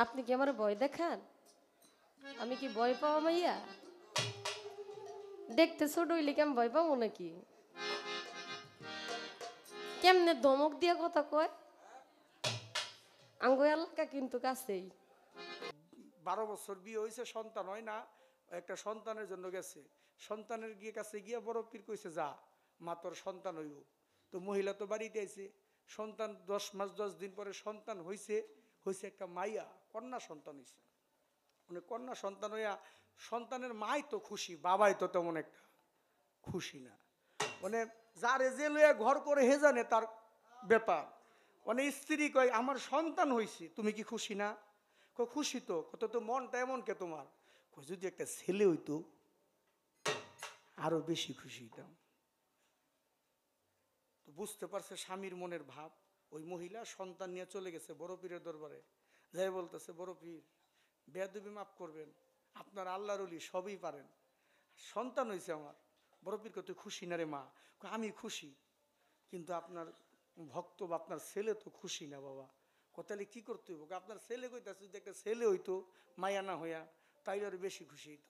আপনি কি আমার ভয় দেখান? আমি কি ভয় পাওয়া মাইয়া? দেখতে ছোট হইলে কেমন ভয় পাবো নাকি? কেমনে ধমক দিয়ে কথা কয়? আঙ্গো এলাকা কিন্তু কাছেই। 12 বছর বিয়ে হয়েছে, সন্তান হয় না, একটা সন্তানের জন্য গেছে। সন্তানের কাছে গিয়ে বড় পীর কইছে, যা মা তোর সন্তান হইব। তো মহিলা তো বাড়িতে আইছে, সন্তান 10 মাস 10 দিন পরে সন্তান হইছে, হইছে একটা মাইয়া, কন্যা সন্তান হইছে। মানে কন্যা সন্তান হইয়া সন্তানের মাই তো খুশি, বাবাই তো তেমন একটা খুশি না। মানে যারে যে লইয়া ঘর করে হে জানে তার ব্যাপার। মানে স্ত্রী কয় আমার সন্তান হইছে, তুমি কি খুশি না? খুশি তো। কত তো মনটা এমন কে তোমার? যদি একটা ছেলে হইতো আরো বেশি খুশি হইতাম। তো বুঝতে পারছে স্বামীর মনের ভাব। ওই মহিলা সন্তান নিয়ে চলে গেছে বড় পীরের দরবারে, যাই বলতেছে, বড় পীর বেয়াদবি মাফ করবেন, আপনার আল্লাহর ওলি সবই পারেন, সন্তান হয়েছে আমার। বড় পীর কত খুশি না রে মা? আমি খুশি, কিন্তু আপনার ভক্ত বা আপনার ছেলে তো খুশি না বাবা। তাহলে কি করতে হইব? আপনার ছেলে কইতাছে যদি একটা ছেলে হইতো মায়া না হইয়া, তাইলে আরো বেশি খুশি হইতো।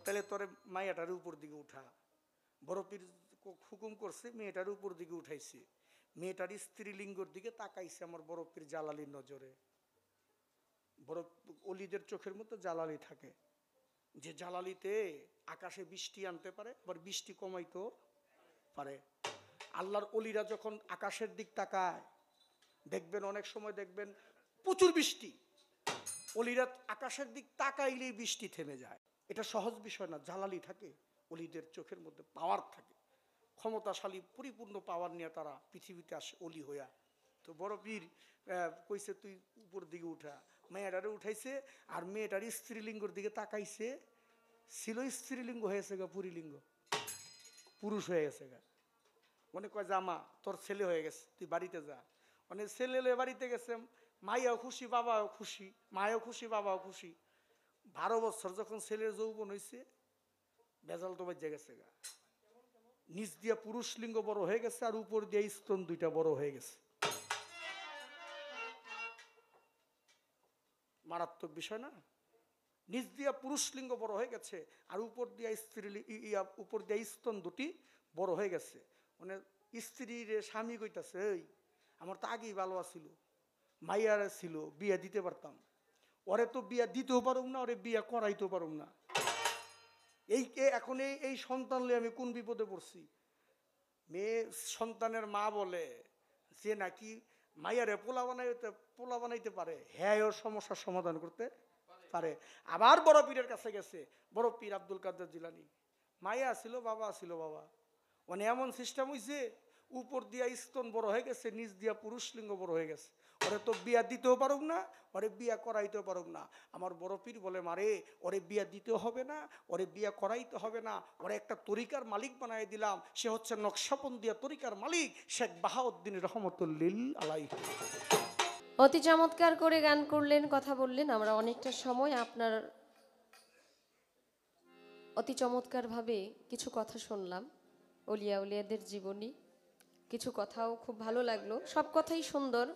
তাহলে তোরে মায়াটার উপর দিকে উঠা। বড় পীর হুকুম করছে, মেয়েটার উপর দিকে উঠাইছে। মেয়েটার স্ত্রীলিঙ্গর দিকে তাকাইছে আমার বড় পীর জালালির নজরে। বড় অলিদের চোখের মতো জালালি থাকে, যে জালালিতে আকাশে বৃষ্টি আনতে পারে, আবার বৃষ্টি কমাইতেও পারে। আল্লাহর অলিরা যখন আকাশের দিক তাকায় দেখবেন, অনেক সময় দেখবেন প্রচুর বৃষ্টি, অলিরা আকাশের দিক তাকাইলেই বৃষ্টি থেমে যায়। এটা সহজ বিষয় না, জালালি থাকে অলিদের চোখের মধ্যে, পাওয়ার থাকে, ক্ষমতাশালী পরিপূর্ণ পাওয়ার নিয়ে তারা পৃথিবীতে আসে অলি হইয়া। তো বড় পীর কইছে তুই উপর দিকে উঠা। মেয়েটারে উঠাইছে, আর মেয়েটার স্ত্রীলিঙ্গর দিকে তাকাইছে, ছিল স্ত্রীলিঙ্গ হয়েছে গা পুরীলিঙ্গ, পুরুষ হয়ে গেছে গা। মনে কয় জামা তোর ছেলে হয়ে গেছে, তুই বাড়িতে যা। মানে ছেলে বাড়িতে গেছে, মাইয়াও খুশি, বাবাও খুশি, মায়ও খুশি, বাবাও খুশি। 12 বছর যখন ছেলের যৌবন হয়েছে, বেজাল তো বাজে গেছে গা। নিচ দিয়া পুরুষ লিঙ্গ বড় হয়ে গেছে, আর উপর দিয়া স্তন দুইটা বড় হয়ে গেছে। মারাত্মক বিষয় না? নিচ দিয়া পুরুষ লিঙ্গ বড় হয়ে গেছে, আর উপর দিয়া উপর দিয়া স্তন দুটি বড় হয়ে গেছে। মানে স্ত্রীর স্বামী কইতাছে, এই আমার তো আগেই ভালো আছিল, মাইয়ার ছিল, বিয়া দিতে পারতাম, ওরে তো বিয়া দিতেও পারুম না, ওরে বিয়া করাইতেও পারুম না। এখন এই সন্তান লই আমি কোন বিপদে পড়ছি। মেয়ে সন্তানের মা বলে যে নাকি মাইয়ারে পোলা বানাইতে পারে, হ্যাঁ ওর সমস্যার সমাধান করতে পারে। আবার বড় পীরের কাছে গেছে, বড় পীর আব্দুল কাদের জিলানী। মাইয়া ছিল, বাবা ছিল, বাবা মানে এমন সিস্টেম হয়েছে, উপর দিয়া স্তন বড় হয়ে গেছে, নিচ দিয়া পুরুষ লিঙ্গ বড় হয়ে গেছে। ওরে তো বিয়া দিতেও পারুক না, ওরে বিয়া করাইতেও পারুক না। আমার বড় পীর বলে, মারে ওরে বিয়া দিতেও হবে না, ওরে বিয়া করাইতে হবে না, ওরে একটা তরিকার মালিক বানাই দিলাম। সে হচ্ছে নকশাবন্দিয়া তরিকার মালিক শেখ বাহাউদ্দিন রহমতুল্লিল আলাইহি। অতি চমৎকার করে গান করলেন, কথা বললেন। আমরা অনেকটা সময় আপনার অতি চমৎকারভাবে কিছু কথা শুনলাম, অলিয়া উলিয়াদের জীবনী। কিছু কথাও খুব ভালো লাগলো, সব কথাই সুন্দর।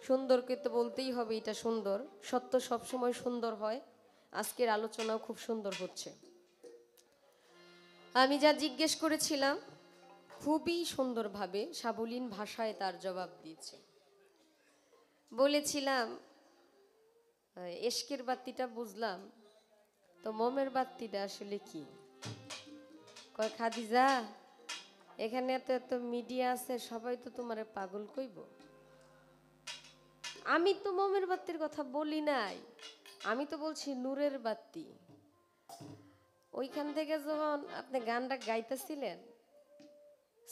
সুন্দরকে তো বলতেই হবে এটা সুন্দর, সত্য সবসময় সুন্দর হয়। আজকের আলোচনাও খুব সুন্দর হচ্ছে। আমি যা জিজ্ঞেস করেছিলাম খুবই সুন্দরভাবে সাবলীন ভাষায় তার জবাব দিয়েছে। বলেছিলাম এশকের বাত্তিটা বুঝলাম, তো মোমের বাত্তিটা আসলে কি? কয় খাদিজা, এখানে এত এত মিডিয়া আছে, সবাই তো তোমারে পাগল কইব। আমি তো মোমের বাত্তির কথা বলি নাই, আমি তো বলছি নূরের বাত্তি। ওইখান থেকে যখন আপনি গানটা গাইতেছিলেন,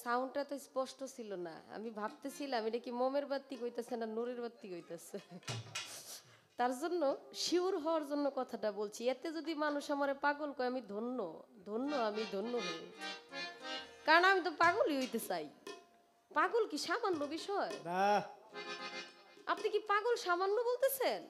সাউন্ডটা তো স্পষ্ট ছিল না। আমি ভাবতেছিলাম এটা কি মোমের বাত্তি কইতেছে না নূরের বাত্তি কইতেছে। তার জন্য শিওর হওয়ার জন্য কথাটা বলছি। এতে যদি মানুষ আমারে পাগল কয়, আমি ধন্য, ধন্য, আমি ধন্য হই। কারণ আমি তো পাগলই হইতে চাই। পাগল কি সামান্য বিষয়? আপনি কি পাগল সামান্য বলতেছেন?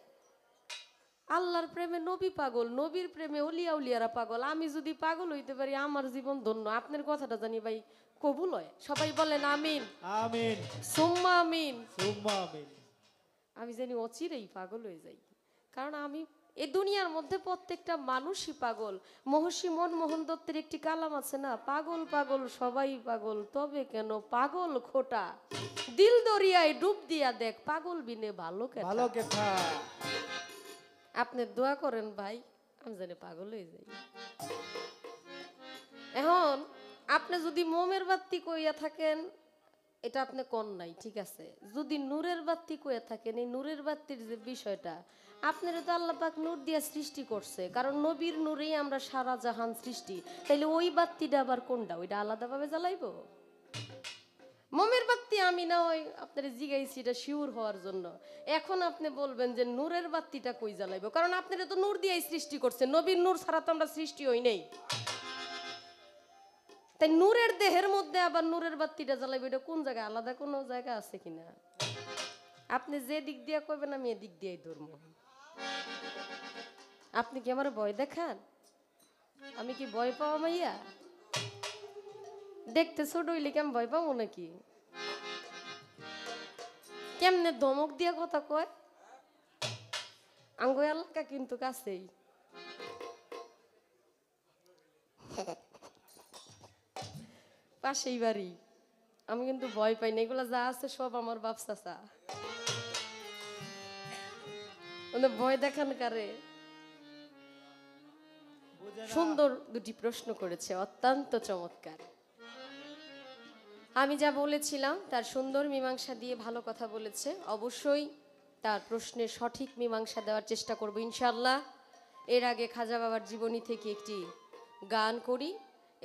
আল্লাহর প্রেমে নবী পাগল, নবীর প্রেমে উলিয়া উলিয়ারা পাগল। আমি যদি পাগল হইতে পারি, আমার জীবন ধন্য। আপনার কথাটা জানি ভাই কবুল হয়। সবাই বলেন আমিন, আমিন, সুম্মা আমিন। সুম্মা আমিন। আমি জানি অচিরেই পাগল হয়ে যাই। কারণ আমি এই দুনিয়ার মধ্যে প্রত্যেকটা মানুষই পাগল। মহর্ষি মনমোহন দত্তের একটি কালাম আছে না, পাগল পাগল সবাই পাগল, তবে কেন পাগল খোটা, দিল দরিয়ায় ডুব দিয়া দেখ, পাগল বিনে ভালো কেন। ভালো কথা। আপনি দোয়া করেন ভাই, আমি জানি পাগল হয়ে যাই। এখন আপনি যদি মোমের বাতি কইয়া থাকেন, এটা আপনি কোন নাই, ঠিক আছে। যদি নূরের বাতি কইয়া থাকেন, এই নূরের বাতির যে বিষয়টা, আপনারা তো আল্লাহ পাক নূর দিয়া সৃষ্টি করছে, কারণ নবীর নূরেই আমরা সারা জাহান সৃষ্টি। তাইলে ওই বাতিটা আবার কোনটা, ওইটা আলাদাভাবে জ্বালাইবো? মোমের বাতি আমি না ওই আপনার জিগাইছি এটা শিওর হওয়ার জন্য। এখন আপনি বলবেন যে নূরের বাতিটা কই জ্বালাইবো, কারণ আপনারা তো নূর দিয়েই সৃষ্টি করছে, নবীর নূর ছাড়া তো আমরা সৃষ্টি হই নাই। তাই নূরের দেহের মধ্যে আবার নূরের বাতিটা জ্বালাইবো, এটা কোন জায়গায়, আলাদা কোনো জায়গা আছে কিনা? আপনি যে দিক দিয়ে কইবেন আমি এদিক দিয়েই ধরবো। আপনি কি আমার ভয় দেখান? আমি কি ভয় পাওয়া মাইয়া? দেখতে ছোট হইলে কেমন ভয় পাবো নাকি? কেমনে ধমক দিয়া কথা কয়, আঙ্গ এলাকা কিন্তু কাছেই। পাশেই বাড়ি, আমি কিন্তু ভয় পাই না। এগুলা যা আছে সব আমার বাপ চাচা। ভয় দেখান কারে? সুন্দর দুটি প্রশ্ন করেছে, অত্যন্ত চমৎকার। আমি যা বলেছিলাম তার সুন্দর মীমাংসা দিয়ে ভালো কথা বলেছে। অবশ্যই তার প্রশ্নের সঠিক মীমাংসা দেওয়ার চেষ্টা করব ইনশাআল্লাহ। এর আগে খাজা বাবার জীবনী থেকে একটি গান করি,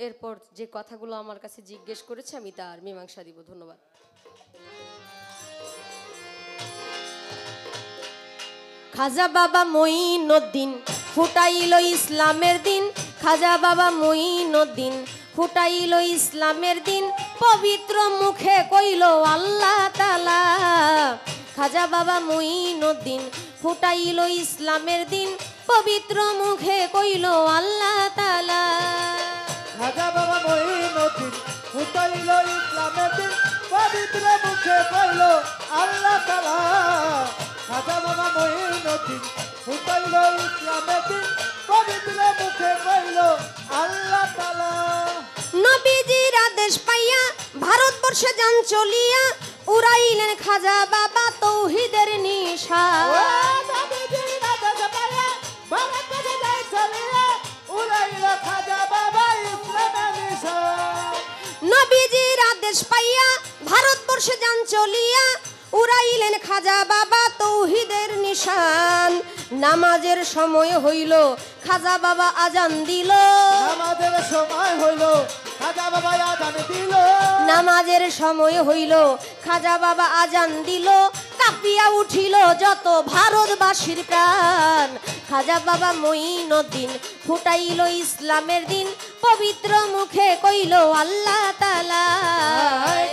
এরপর যে কথাগুলো আমার কাছে জিজ্ঞেস করেছে আমি তার মীমাংসা দিব। ধন্যবাদ। খাজা বাবা মঈনুদ্দিন ফুটাইল ইসলামের দিন, খাজা বাবা মঈনুদ্দিন ফুটাইল ইসলামের দিন, পবিত্র মুখে কইল আল্লাহ তাআলা। খাজা বাবা মঈনুদ্দিন ফুটাইল ইসলামের দিন, পবিত্র মুখে কইল আল্লাহ তাআলা। খাজা বাবা মঈনুদ্দিন ফুটাইল ইসলামের দিন, পবিত্র মুখে কইল আল্লাহ তাআলা। খাজা বাবা মঈনুদ্দিন ফুটাইল ইসলামের দিন, পবিত্র মুখে কইল আল্লাহ তাআলা। নবীজির আদেশ পাইয়া ভারতবর্ষে যান চলিয়া, উড়াইলেন খাজা বাবা তৌহিদের নিশান। নবীজির আদেশ পাইয়া ভারতবর্ষে যান চলিয়া, উড়াইল খাজা বাবা ইসলামের নিশান। নবীজির আদেশ পাইয়া ভারতবর্ষে যান চলিয়া, উড়াইলেন খাজা বাবা তৌহিদের নিশান। নামাজের সময় হইল খাজা বাবা আজান দিল, নামাজের সময় হইল খাজা বাবা আজান দিল। নামাজের সময় হইল খাজা বাবা আজান দিল, কাঁপিয়া উঠিল যত ভারতবাসীর প্রাণ। খাজা বাবা মঈনুদ্দিন ফুটাইল ইসলামের দিন, পবিত্র মুখে কইল আল্লাহ তাআলা।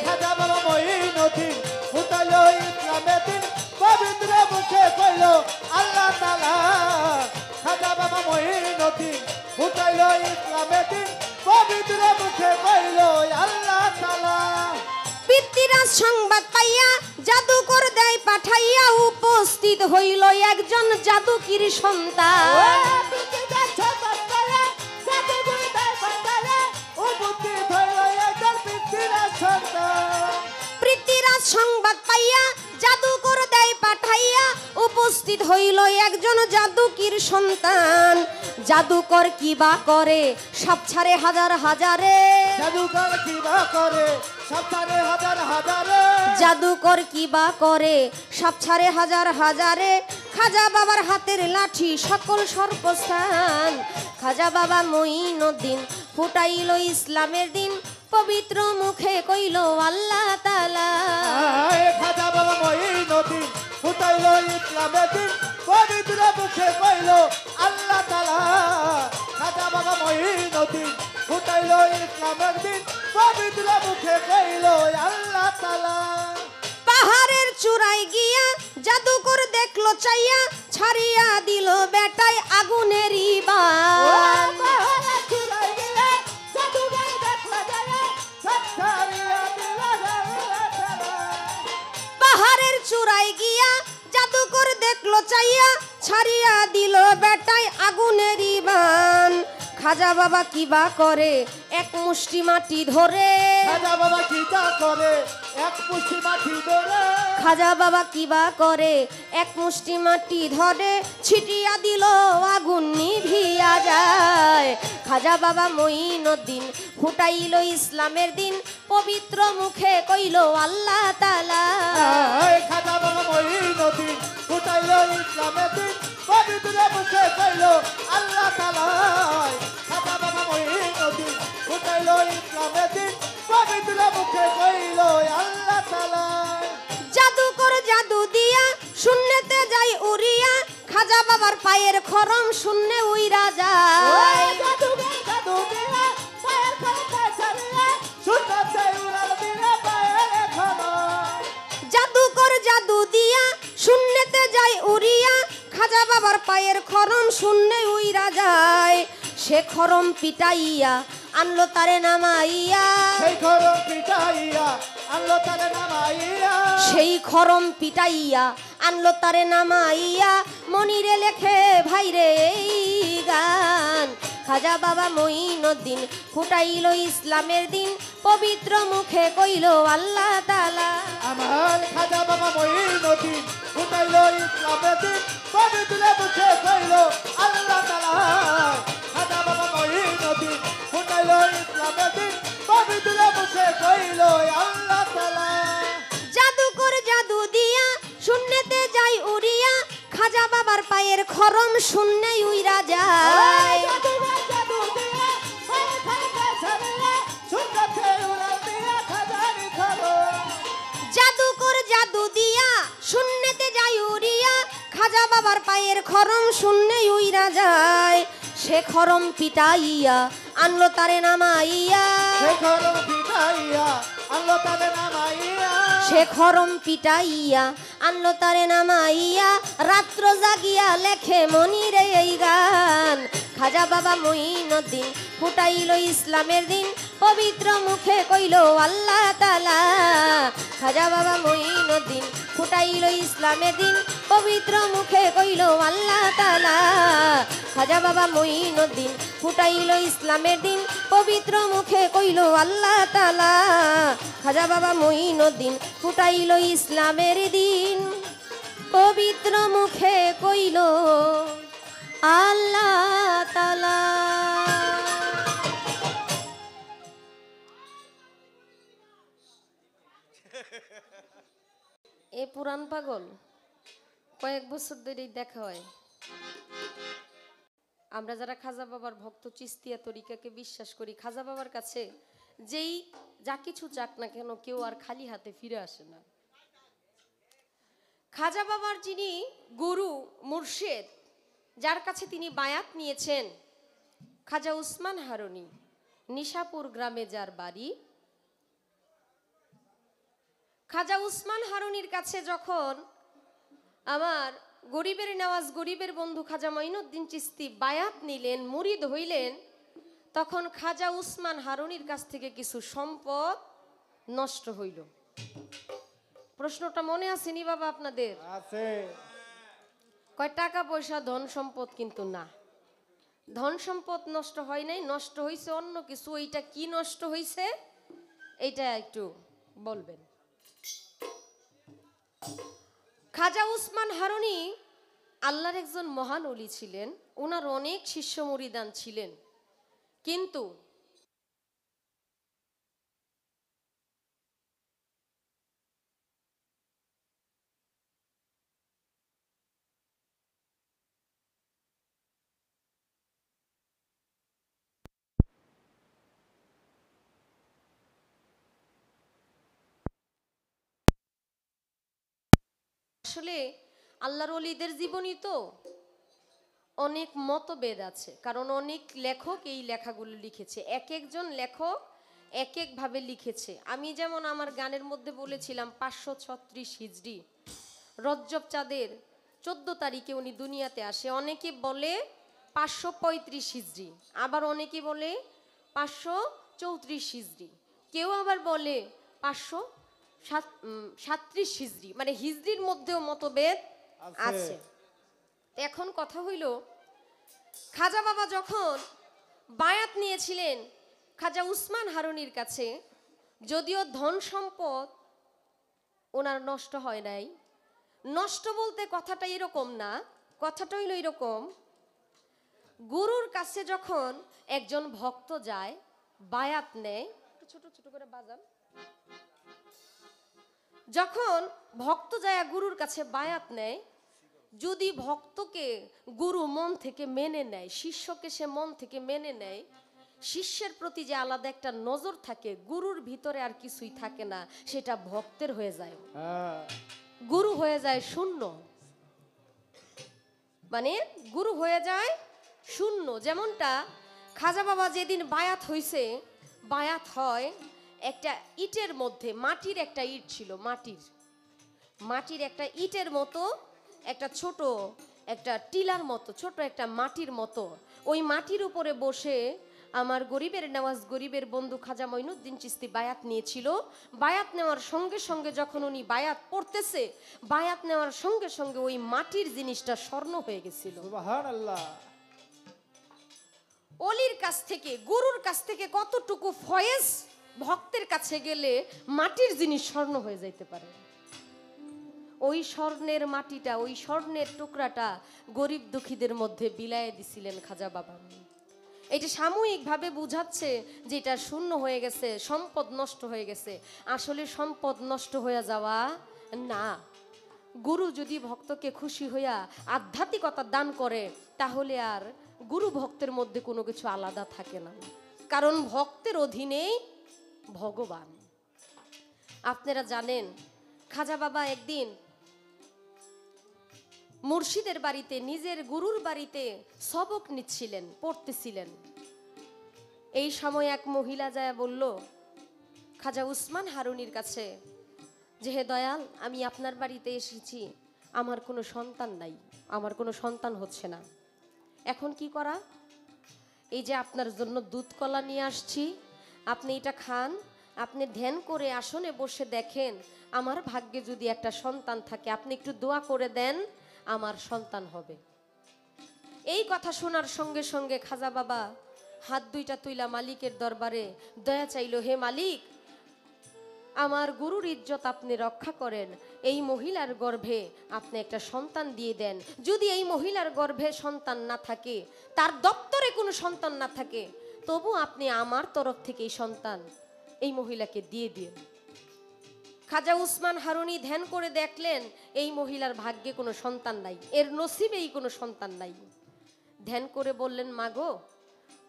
খাজা বাবা মঈনুদ্দিন ফুটাইল ইসলামের দিন, পবিত্র মুখে কইল আল্লাহ তাআলা। খাজা বাবা মঈনুদ্দিন ফুটাইল ইসলামের দিন, পবিত্র মুখে কইল আল্লাহ তাআলা। পিতৃরাজ সংবাদ পাইয়া জাদুকর দেয় পাঠাইয়া, উপস্থিত হইল একজন জাদুকির সন্তান। পৃথ্বীরাজ সংবাদ পাইয়া জাদুকর দেয় পাঠাইয়া, উপস্থিত হইল একজন জাদুকির সন্তান। জাদুকর কি বা করে সব ছাড়ে হাজার হাজারে, জাদুকর কি বা করে সব ছাড়ে হাজার হাজারে, জাদুকর কি বা করে সব ছাড়ে হাজার হাজারে। খাজা বাবার হাতের লাঠি সকল সর্বস্থান। খাজা বাবা মঈনুদ্দিন ফুটাইল ইসলামের দিন, পবিত্র মুখে কইল আল্লাহ তাআলা। খাজা বাবা মঈনুদ্দিন ফুটাইল ইসলামের দিন, পবিত্র মুখে কইল আল্লাহ তাআলা। খাজা বাবা মঈনুদ্দিন ফুটাইল ইসলামের দিন, পবিত্র মুখে কইল আল্লাহ তাআলা। পাহাড়ের চূড়ায় গিয়া জাদুকর দেখলো চাইয়া, ছাড়িয়া দিল বেটায় আগুনেরই বান। পাহাড়ের চূড়ায় গিয়া জাদু দেখলো চাইয়া ছাড়িয়া দিল বেটায় আগুনেরই বান। খাজা বাবা কিবা করে এক মুষ্টি মাটি ধরে, খাজা বাবা কি তা করে এক মুষ্টি মাটি ধরে, খাজা বাবা কিবা করে এক মুষ্টি মাটি ধরে, ছিটিয়া দিল আগুন নিভিয়া যায়। খাজা বাবা মঈনুদ্দিন ফুটাইল ইসলামের দিন, পবিত্র মুখে কইল আল্লাহ তাআলা। এই খাজা বাবা মঈনুদ্দিন ফুটাইল ইসলামের দিন, পবিত্র মুখে কইল আল্লাহ তাআলা। খাজা বাবা মঈনুদ্দিন ফুটাইল ইসলামের দিন, পবিত্র মুখে কইল আল্লাহ তাআলা। জাদুকর জাদু দিয়া শূন্যতে যাই উড়িয়া, খাজা বাবার পায়ের খরম শূন্যে উইরা যায়। জাদু জাদু দিয়া পায়ের খরম ছাড়িয়া, সুন্নতে উড়াল দিলে পায়ের খরম। জাদুকর জাদু দিয়া শূন্যতে যাই উড়িয়া, খাজা বাবার পায়ের খরম শূন্যে উইরা যায়। সে খরম পিটাইয়া আনলো তারে নামাইয়া, সেই খরম পিটাইয়া আনলো তারে নামাইয়া, সেই খরম পিটাইয়া আনলো তারে নামাইয়া, মনিরে লেখে ভাইরে এই গান। খাজা বাবা মঈনুদ্দিন ফুটাইল ইসলামের দিন, পবিত্র মুখে কইল আল্লাহ তাআলা। আমার খাজা বাবা মঈনুদ্দিন ফুটাইল ইসলামের দিন, পবিত্র মুখে কইল আল্লাহ তাআলা। খাজা বাবা মঈনুদ্দিন ফুটাইল ইসলামের দিন, পবিত্র মুখে কইল আল্লাহ তাআলা। জাদুকর জাদু দিয়া শূন্যতে যাই উড়িয়া, খাজা বাবার পায়ের খরম শূন্যে উইরা যায়। জাদু জাদু দিয়া পায়ের খরম ছাড়িয়া, সুন্নতে উড়াল দিয়া খাজানি খরম। জাদুকর জাদু দিয়া শূন্যতে যাই উড়িয়া, খাজা বাবার পায়ের খরম শূন্যে উইরা যায়। সে খরম পিটাইয়া আনলো তারে নামাইয়া, সেই খরম পিটাইয়া আনলো তারে নামাইয়া, সে খরম পিটাইয়া আনলো তারে নামাইয়া, রাত্র জাগিয়া লেখে মনিরে এই গান। খাজা বাবা মঈনুদ্দিন ফুটাইল ইসলামের দিন, পবিত্র মুখে কইল আল্লাহ তাআলা। খাজা বাবা মঈনুদ্দিন ফুটাইল ইসলামের দিন, পবিত্র মুখে কইল আল্লাহ তাআলা। খাজা বাবা মঈনুদ্দিন ফুটাইল ইসলামের দিন, পবিত্র মুখে কইল আল্লাহ তাআলা। খাজা বাবা মঈনুদ্দিন ফুটাইল ইসলামের দিন, পবিত্র মুখে কইল আল্লাহ তাআলা। এ পুরান পাগল কয়েক বছর ধরেই দেখা হয়। আমরা যারা খাজা বাবার ভক্ত, চিস্তিয়া তরিকাকে বিশ্বাস করি, খাজা বাবার কাছে যেই যা কিছু চাক না কেন কেউ আর খালি হাতে ফিরে আসে না। খাজা বাবার যিনি গুরু মুর্শেদ, যার কাছে তিনি বায়াত নিয়েছেন, খাজা উসমান হারুনি, নিশাপুর গ্রামে যার বাড়ি, খাজা উসমান হারুনির কাছে যখন আমার গরিবের নেওয়াজ গরিবের বন্ধু খাজা মঈনুদ্দিন চিস্তি বায়াত নিলেন, মুরিদ হইলেন, তখন খাজা উসমান হারুনির কাছ থেকে কিছু সম্পদ নষ্ট হইল। প্রশ্নটা মনে আসেনি বাবা আপনাদের? আছে। কয় টাকা পয়সা ধন সম্পদ কিন্তু না, ধন সম্পদ নষ্ট হয় নাই, নষ্ট হয়েছে অন্য কিছু। এইটা কি নষ্ট হয়েছে এইটা একটু বলবেন। খাজা উসমান হারুনি আল্লাহর একজন মহান ওলি ছিলেন, ওনার অনেক শিষ্য মুরিদান ছিলেন, কিন্তু আসলে আল্লাহর ওলিদের জীবনী তো অনেক মতভেদ আছে, কারণ অনেক লেখক এই লেখাগুলো লিখেছে, এক একজন লেখক এক একভাবে লিখেছে। আমি যেমন আমার গানের মধ্যে বলেছিলাম 536 হিজরি রজব চাঁদের 14 তারিখে উনি দুনিয়াতে আসে। অনেকে বলে 535 হিজরি, আবার অনেকে বলে 534 হিজরি, কেউ আবার বলে 537 হিজরি, মানে হিজরির মধ্যেও মতভেদ আছে। তো এখন কথা হইল, খাজা বাবা যখন বায়াত নিয়েছিলেন খাজা উসমান হারুনির কাছে, যদিও ধন সম্পদ ওনার নষ্ট হয় নাই, নষ্ট বলতে কথাটা এরকম না, কথাটা হইল এরকম, গুরুর কাছে যখন একজন ভক্ত যায় বায়াত নেয়, একটু ছোট ছোট করে বাজান, যখন ভক্ত যায় গুরুর কাছে বায়াত নেয়, যদি ভক্তকে গুরু মন থেকে মেনে নেয়, শিষ্যকে সে মন থেকে মেনে নেয়, শিষ্যের প্রতি যে আলাদা একটা নজর থাকে, গুরুর ভিতরে আর কিছুই থাকে না, সেটা ভক্তের হয়ে যায়, গুরু হয়ে যায় শূন্য, মানে গুরু হয়ে যায় শূন্য। যেমনটা খাজা বাবা যেদিন বায়াত হইছে, বায়াত হয় একটা ইটের মধ্যে, মাটির একটা ইট ছিল, মাটির একটা ইটের মতো, একটা ছোট একটা টিলার মতো, ছোট একটা মাটির মতো, ওই মাটির উপরে বসে আমার গরিবের নেওয়াজ গরিবের বন্ধু খাজা মঈনুদ্দিন চিশতি বায়াত নিয়েছিল। বায়াত নেওয়ার সঙ্গে সঙ্গে যখন উনি বায়াত পড়তেছে, বায়াত নেওয়ার সঙ্গে সঙ্গে ওই মাটির জিনিসটা স্বর্ণ হয়ে গেছিল। সুবহানাল্লাহ। অলির কাছ থেকে, গুরুর কাছ থেকে কতটুকু ফয়েজ ভক্তের কাছে গেলে মাটির জিনিস স্বর্ণ হয়ে যাইতে পারে। ওই স্বর্ণের মাটিটা, ওই স্বর্ণের টুকরাটা গরিব দুঃখীদের মধ্যে বিলায়ে দিছিলেন খাজা বাবা। এটা সাময়িকভাবে বুঝাচ্ছে যে এটা শূন্য হয়ে গেছে, সম্পদ নষ্ট হয়ে গেছে। আসলে সম্পদ নষ্ট হয়ে যাওয়া না, গুরু যদি ভক্তকে খুশি হইয়া আধ্যাত্মিকতা দান করে, তাহলে আর গুরু ভক্তের মধ্যে কোনো কিছু আলাদা থাকে না, কারণ ভক্তের অধীনেই ভগবান। আপনারা জানেন খাজা বাবা একদিন মুর্শিদের বাড়িতে, নিজের গুরুর বাড়িতে সবক নিচ্ছিলেন, পড়তেছিলেন। এই সময় এক মহিলা যায় বলল খাজা উসমান হারুনির কাছে যে, হে দয়াল, আমি আপনার বাড়িতে এসেছি, আমার কোনো সন্তান নাই, আমার কোনো সন্তান হচ্ছে না, এখন কি করা? এই যে আপনার জন্য দুধ কলা নিয়ে আসছি, আপনি এটা খান, আপনি ধ্যান করে আসনে বসে দেখেন আমার ভাগ্যে যদি একটা সন্তান থাকে, আপনি একটু দোয়া করে দেন, আমার সন্তান হবে। এই কথা শোনার সঙ্গে সঙ্গে খাজা বাবা হাত দুইটা তুইলা মালিকের দরবারে দয়া চাইল, হে মালিক, আমার গুরুর ইজ্জত আপনি রক্ষা করেন, এই মহিলার গর্ভে আপনি একটা সন্তান দিয়ে দেন। যদি এই মহিলার গর্ভে সন্তান না থাকে, তার দপ্তরে কোনো সন্তান না থাকে, তবু আপনি আমার তরফ থেকে এই সন্তান এই মহিলাকে দিয়ে দিন। খাজা উসমান হারুনি ধ্যান করে দেখলেন এই মহিলার ভাগ্যে কোনো সন্তান নাই, এর নসিবেই কোনো সন্তান নাই। ধ্যান করে বললেন, মাগো,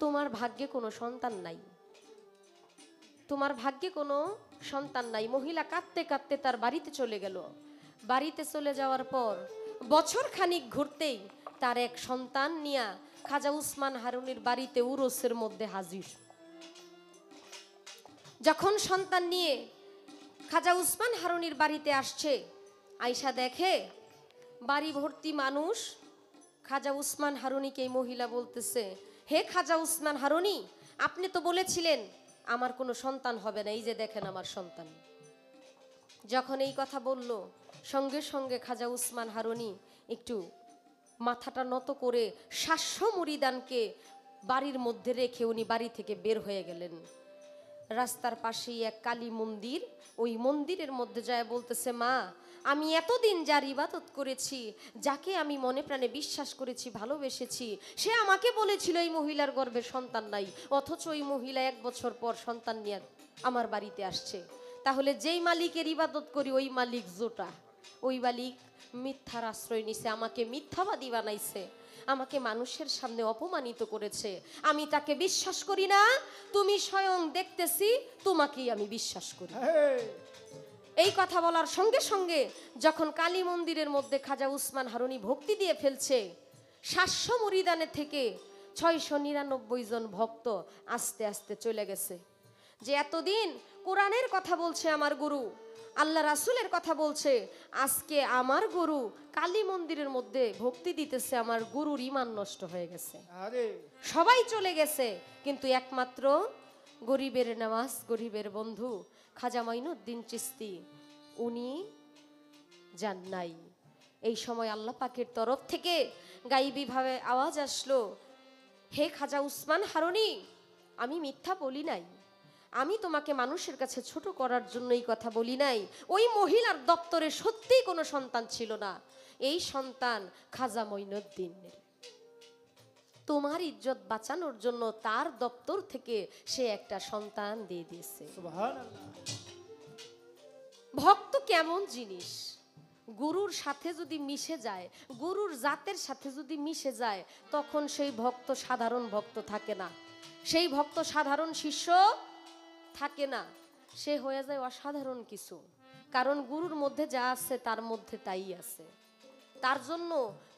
তোমার ভাগ্যে কোনো সন্তান নাই, তোমার ভাগ্যে কোনো সন্তান নাই। মহিলা কাঁদতে কাঁদতে তার বাড়িতে চলে গেল। বাড়িতে চলে যাওয়ার পর বছর খানিক ঘুরতেই তার এক সন্তান নিয়া খাজা উসমান হারুনির বাড়িতে উরসের মধ্যে হাজির। যখন সন্তান নিয়ে খাজা উসমান হারুনির বাড়িতে আসছে, আয়সা দেখে বাড়ি ভর্তি মানুষ। খাজা উসমান হারুনিকে এই মহিলা বলতেছে, হে খাজা উসমান হারুনি, আপনি তো বলেছিলেন আমার কোনো সন্তান হবে না, এই যে দেখেন আমার সন্তান। যখন এই কথা বলল, সঙ্গে সঙ্গে খাজা উসমান হারুনি একটু মাথাটা নত করে 700 মুরিদানকে বাড়ির মধ্যে রেখে উনি বাড়ি থেকে বের হয়ে গেলেন। রাস্তার পাশেই এক কালী মন্দির, ওই মন্দিরের মধ্যে যায় বলতেছে, মা, আমি এতদিন যার ইবাদত করেছি, যাকে আমি মনে প্রাণে বিশ্বাস করেছি, ভালোবেসেছি, সে আমাকে বলেছিল এই মহিলার গর্ভে সন্তান নাই, অথচ ওই মহিলা 1 বছর পর সন্তান নিয়ে আমার বাড়িতে আসছে। তাহলে যেই মালিকের ইবাদত করি ওই মালিক জোটা, ওই মালিক মিথ্যার আশ্রয় নিছে, আমাকে মিথ্যাবাদী বানাইছে, আমাকে মানুষের সামনে অপমানিত করেছে, আমি তাকে বিশ্বাস করি না, তুমি স্বয়ং দেখতেছি, তোমাকেই আমি বিশ্বাস করি। এই কথা বলার সঙ্গে সঙ্গে যখন কালী মন্দিরের মধ্যে খাজা উসমান হারুনি ভক্তি দিয়ে ফেলছে, 700 মুরিদানে থেকে 699 জন ভক্ত আস্তে আস্তে চলে গেছে। যে এতদিন কোরআনের কথা বলছে আমার গুরু, আল্লাহ রাসূলের কথা বলছে, আজকে আমার গুরু কালী মন্দিরের মধ্যে ভক্তি দিতেছে, আমার গুরুর ঈমান নষ্ট হয়ে গেছে। সবাই চলে গেছে, কিন্তু একমাত্র গরিবের নওয়াজ গরিবের বন্ধু খাজা মঈনুদ্দিন চিশতি উনি যান নাই। এই সময় আল্লাহ পাকের তরফ থেকে গাইবীভাবে আওয়াজ আসলো, হে খাজা উসমান হারুনি, আমি মিথ্যা বলি নাই, আমি তোমাকে মানুষের কাছে ছোট করার জন্য এই কথা বলি নাই। ওই মহিলার দপ্তরে সত্যিই কোনো সন্তান ছিল না, এই সন্তান খাজা মঈনুদ্দিনের। তোমার ইজ্জত বাঁচানোর জন্য তার দপ্তর থেকে সে একটা সন্তান দিয়ে দিয়েছে। সুবহানাল্লাহ। ভক্ত কেমন জিনিস, গুরুর সাথে যদি মিশে যায়, গুরুর জাতের সাথে যদি মিশে যায়, তখন সেই ভক্ত সাধারণ ভক্ত থাকে না, সেই ভক্ত সাধারণ শিষ্য থাকে না, সে হয়ে যায় অসাধারণ কিছু। কারণ গুরুর মধ্যে যা আছে তার মধ্যে তাই আছে। তার জন্য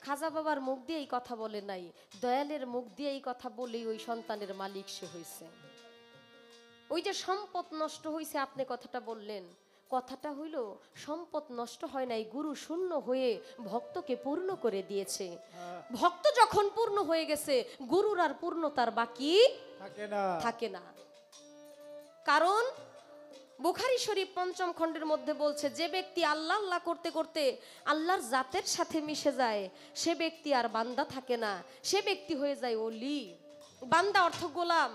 খাজা বাবার মুখ দিয়ে এই কথা বলে নাই, দয়ালের মুখ দিয়ে এই কথা বলেই ওই সন্তানের মালিক সে হয়েছে। ওই যে সম্পদ নষ্ট হয়েছে, আপনি কথাটা বললেন, কথাটা হইল সম্পদ নষ্ট হয় নাই, গুরু শূন্য হয়ে ভক্তকে পূর্ণ করে দিয়েছে। ভক্ত যখন পূর্ণ হয়ে গেছে, গুরুর আর পূর্ণতার বাকি থাকে না। কারণ বুখারী শরীফ ৫ম খণ্ডের মধ্যে বলছে, যে ব্যক্তি আল্লাহ আল্লাহ করতে করতে আল্লাহর জাতের সাথে মিশে যায়, সে ব্যক্তি আর বান্দা থাকে না, সে ব্যক্তি হয়ে যায় অলি। বান্দা অর্থ গোলাম,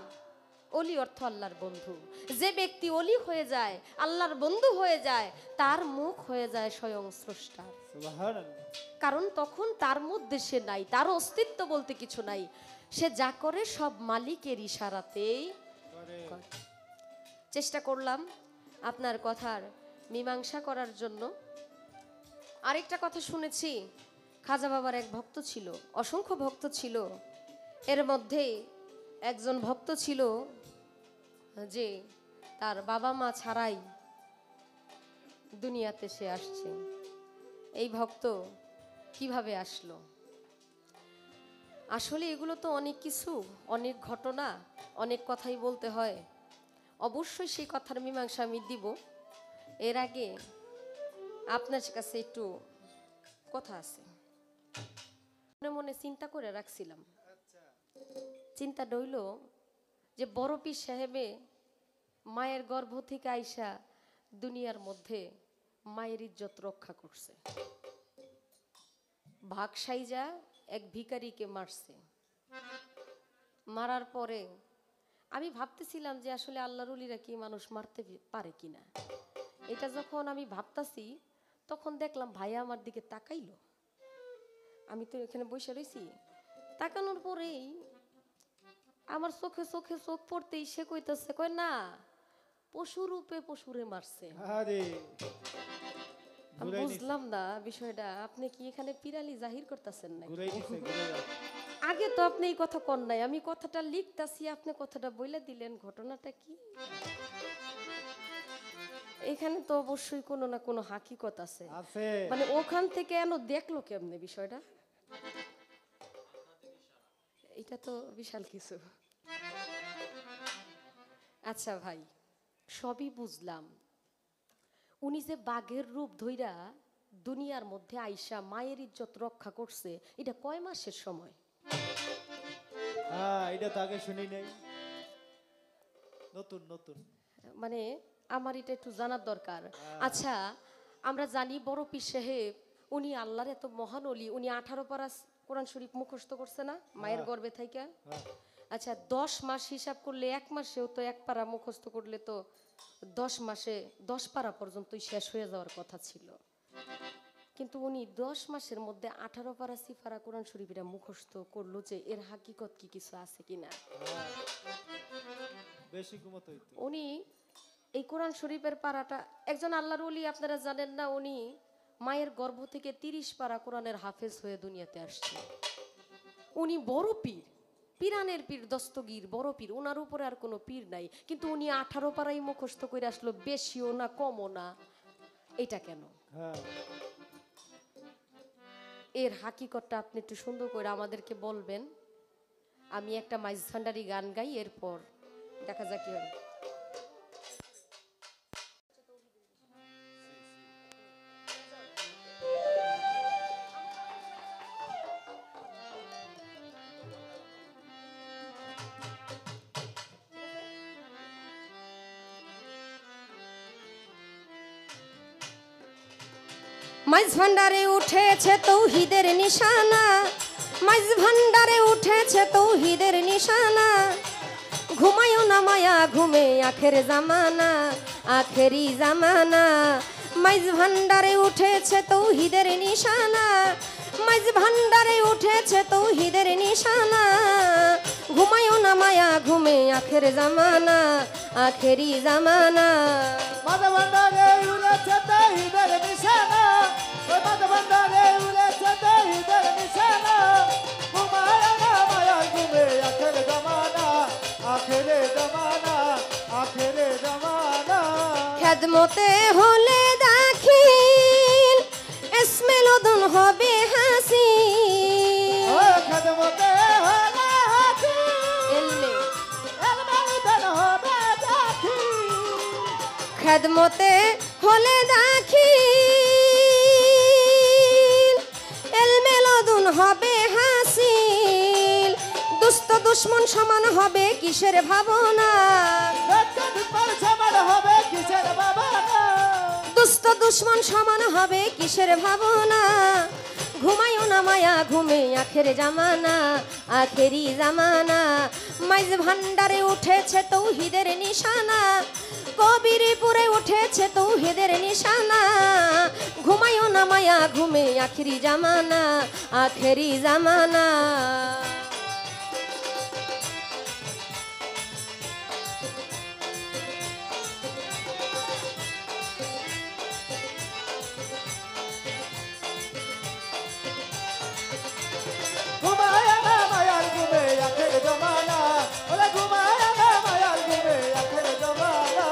অলি অর্থ আল্লাহর বন্ধু। যে ব্যক্তি অলি হয়ে যায়, আল্লাহর বন্ধু হয়ে যায়, তার মুখ হয়ে যায় স্বয়ং স্রষ্টার। কারণ তখন তার মধ্যে সে নাই, তার অস্তিত্ব বলতে কিছু নাই, সে যা করে সব মালিকের ইশারাতেই করে। চেষ্টা করলাম আপনার কথার মীমাংসা করার জন্য। আরেকটা কথা শুনেছি, খাজা বাবার এক ভক্ত ছিল, অসংখ্য ভক্ত ছিল, এর মধ্যে একজন ভক্ত ছিল যে তার বাবা মা ছাড়াই দুনিয়াতে সে আসছে। এই ভক্ত কিভাবে আসলো? আসলে এগুলো তো অনেক কিছু, অনেক ঘটনা, অনেক কথাই বলতে হয়। অবশ্যই সেই কথার মীমাংসা আমি দিব। এর আগে আপনার কাছে একটু কথা আছে, মনে মনে চিন্তা করে রাখছিলাম। চিন্তা রইল যে বড় পীর সাহেবে মায়ের গর্ভ থেকে আইসা দুনিয়ার মধ্যে মায়ের ইজ্জত রক্ষা করছে। ভাগ সাইজা এক ভিখারিকে মারছে, মারার পরে আমি ভাবতেছিলাম যে আসলে আল্লাহর ওলিরা কি মানুষ মারতে পারে কিনা। এটা যখন আমি ভাবতাছি, তখন দেখলাম ভাইয়া আমার দিকে তাকাইলো। আমি তো এখানে বসে রয়েছি, তাকানোর পরেই আমার চোখে চোখে চোখ পড়তেই সে কইতেছে, কয় না, পশুরূপে পশুরে মারছে। আমি বুঝলাম না বিষয়টা, আপনি কি এখানে পিরালি জাহির করতেছেন না? আগে তো আপনি এই কথা কন নাই, আমি কথাটা লিখতাছি, আপনি কথাটা বলে দিলেন, ঘটনাটা কি? এখানে তো অবশ্যই কোনো না কোনো হাকিকত আছে, মানে ওখান থেকে এনো দেখলো কেমনে বিষয়টা? এটা তো বিশাল কিছু। আচ্ছা ভাই, সবই বুঝলাম, উনি যে বাঘের রূপ ধইরা দুনিয়ার মধ্যে আইসা মায়ের ইজ্জত রক্ষা করছে, এটা কয় মাসের সময়? এটা তো আগে শুনি নাই, নতুন নতুন, মানে আমার এটা একটু জানার দরকার। আচ্ছা, আমরা জানি বড় পীর সাহেব উনি আল্লাহর এত মহান ওলি, উনি 18 পারা কোরআন শরীফ মুখস্থ করছে না মায়ের গর্ভে থাইকা? আচ্ছা, 10 মাস হিসাব করলে এক মাসেও তো এক পারা মুখস্থ করলে তো 10 মাসে 10 পারা পর্যন্তই শেষ হয়ে যাওয়ার কথা ছিল, কিন্তু উনি 10 মাসের মধ্যে 18 পারা সিফারা কোরআন শরীফের মুখস্থ করলো, যে এর হাকিকত কি কিছু আছে কিনা? বেশি ঘুমতো হইতো। উনি এই কোরআন শরীফের পারাটা, একজন আল্লাহর ওলি আপনারা জানেন না, উনি মায়ের গর্ভ থেকে 30 পারা কোরআনের হাফেজ হয়ে দুনিয়াতে আসছে। উনি বড় পীর, পীরানের পীর, দস্তগীর বড় পীর, ওনার উপরে আর কোনো পীর নাই, কিন্তু উনি 18 পারাই মুখস্থ করে আসলো, বেশিও না কমও না। এটা কেন? এর হাকিকতটা আপনি একটু সুন্দর করে আমাদেরকে বলবেন। আমি একটা মাইজ ভান্ডারি গান গাই, এরপর দেখা যাক কি হয়। মাইজ ভান্ডারে উঠেছে তৌহিদের নিশানা, মাইজ ভান্ডারে উঠেছে তৌহিদের নিশানা। ঘুমায়ও না মায়া ঘুমে আখের জামানা, আখেরি জামানা। মাইজ ভান্ডারে উঠেছে তৌহিদের নিশানা, মাইজ ভান্ডারে উঠেছে তৌহিদের নিশানা। ঘুমায়ও না মায়া ঘুমে আখের জামানা, আখেরি জামানা। মাঝে ভান্ডারে উড়েছে তৌহিদের নিশানা, ওই মাঝে ভান্ডারে উড়েছে তৌহিদের নিশানা। ঘুমায় না মায়া ঘুমে আখের জামানা, আখেরে জামানা, আখেরে জামানা। খেদমতে হলে দাখিল ইসমেল উদুন হবে হাসি। ও খেদমতে হলে হাসি, এলমে এলমে উদান হবে দাখি। খেদমতে হলে দাখিল এলমেল উদুন হবে হাসিল। দুষ্ট দুশ্মন সমান হবে কিসের ভাবনা, দুঃখের সমান হবে কিসের ভাবনা। দুষ্ট দুশ্মন সমান হবে কিসের ভাবনা। ঘুমায়ও না মায়া ঘুমে আখের জামানা, আখেরি জামানা। মাইজ ভান্ডারে উঠেছে তৌহিদের নিশানা, কবিরপুরে উঠেছে তৌহিদের নিশানা। ঘুমায়ও না মায়া ঘুমে আখেরি জামানা, আখেরি জামানা। ঘুমায় না মায়ার ঘুমে আখের জামানা, ওরে ঘুমায় না মায়ার ঘুমে আখের জামানা।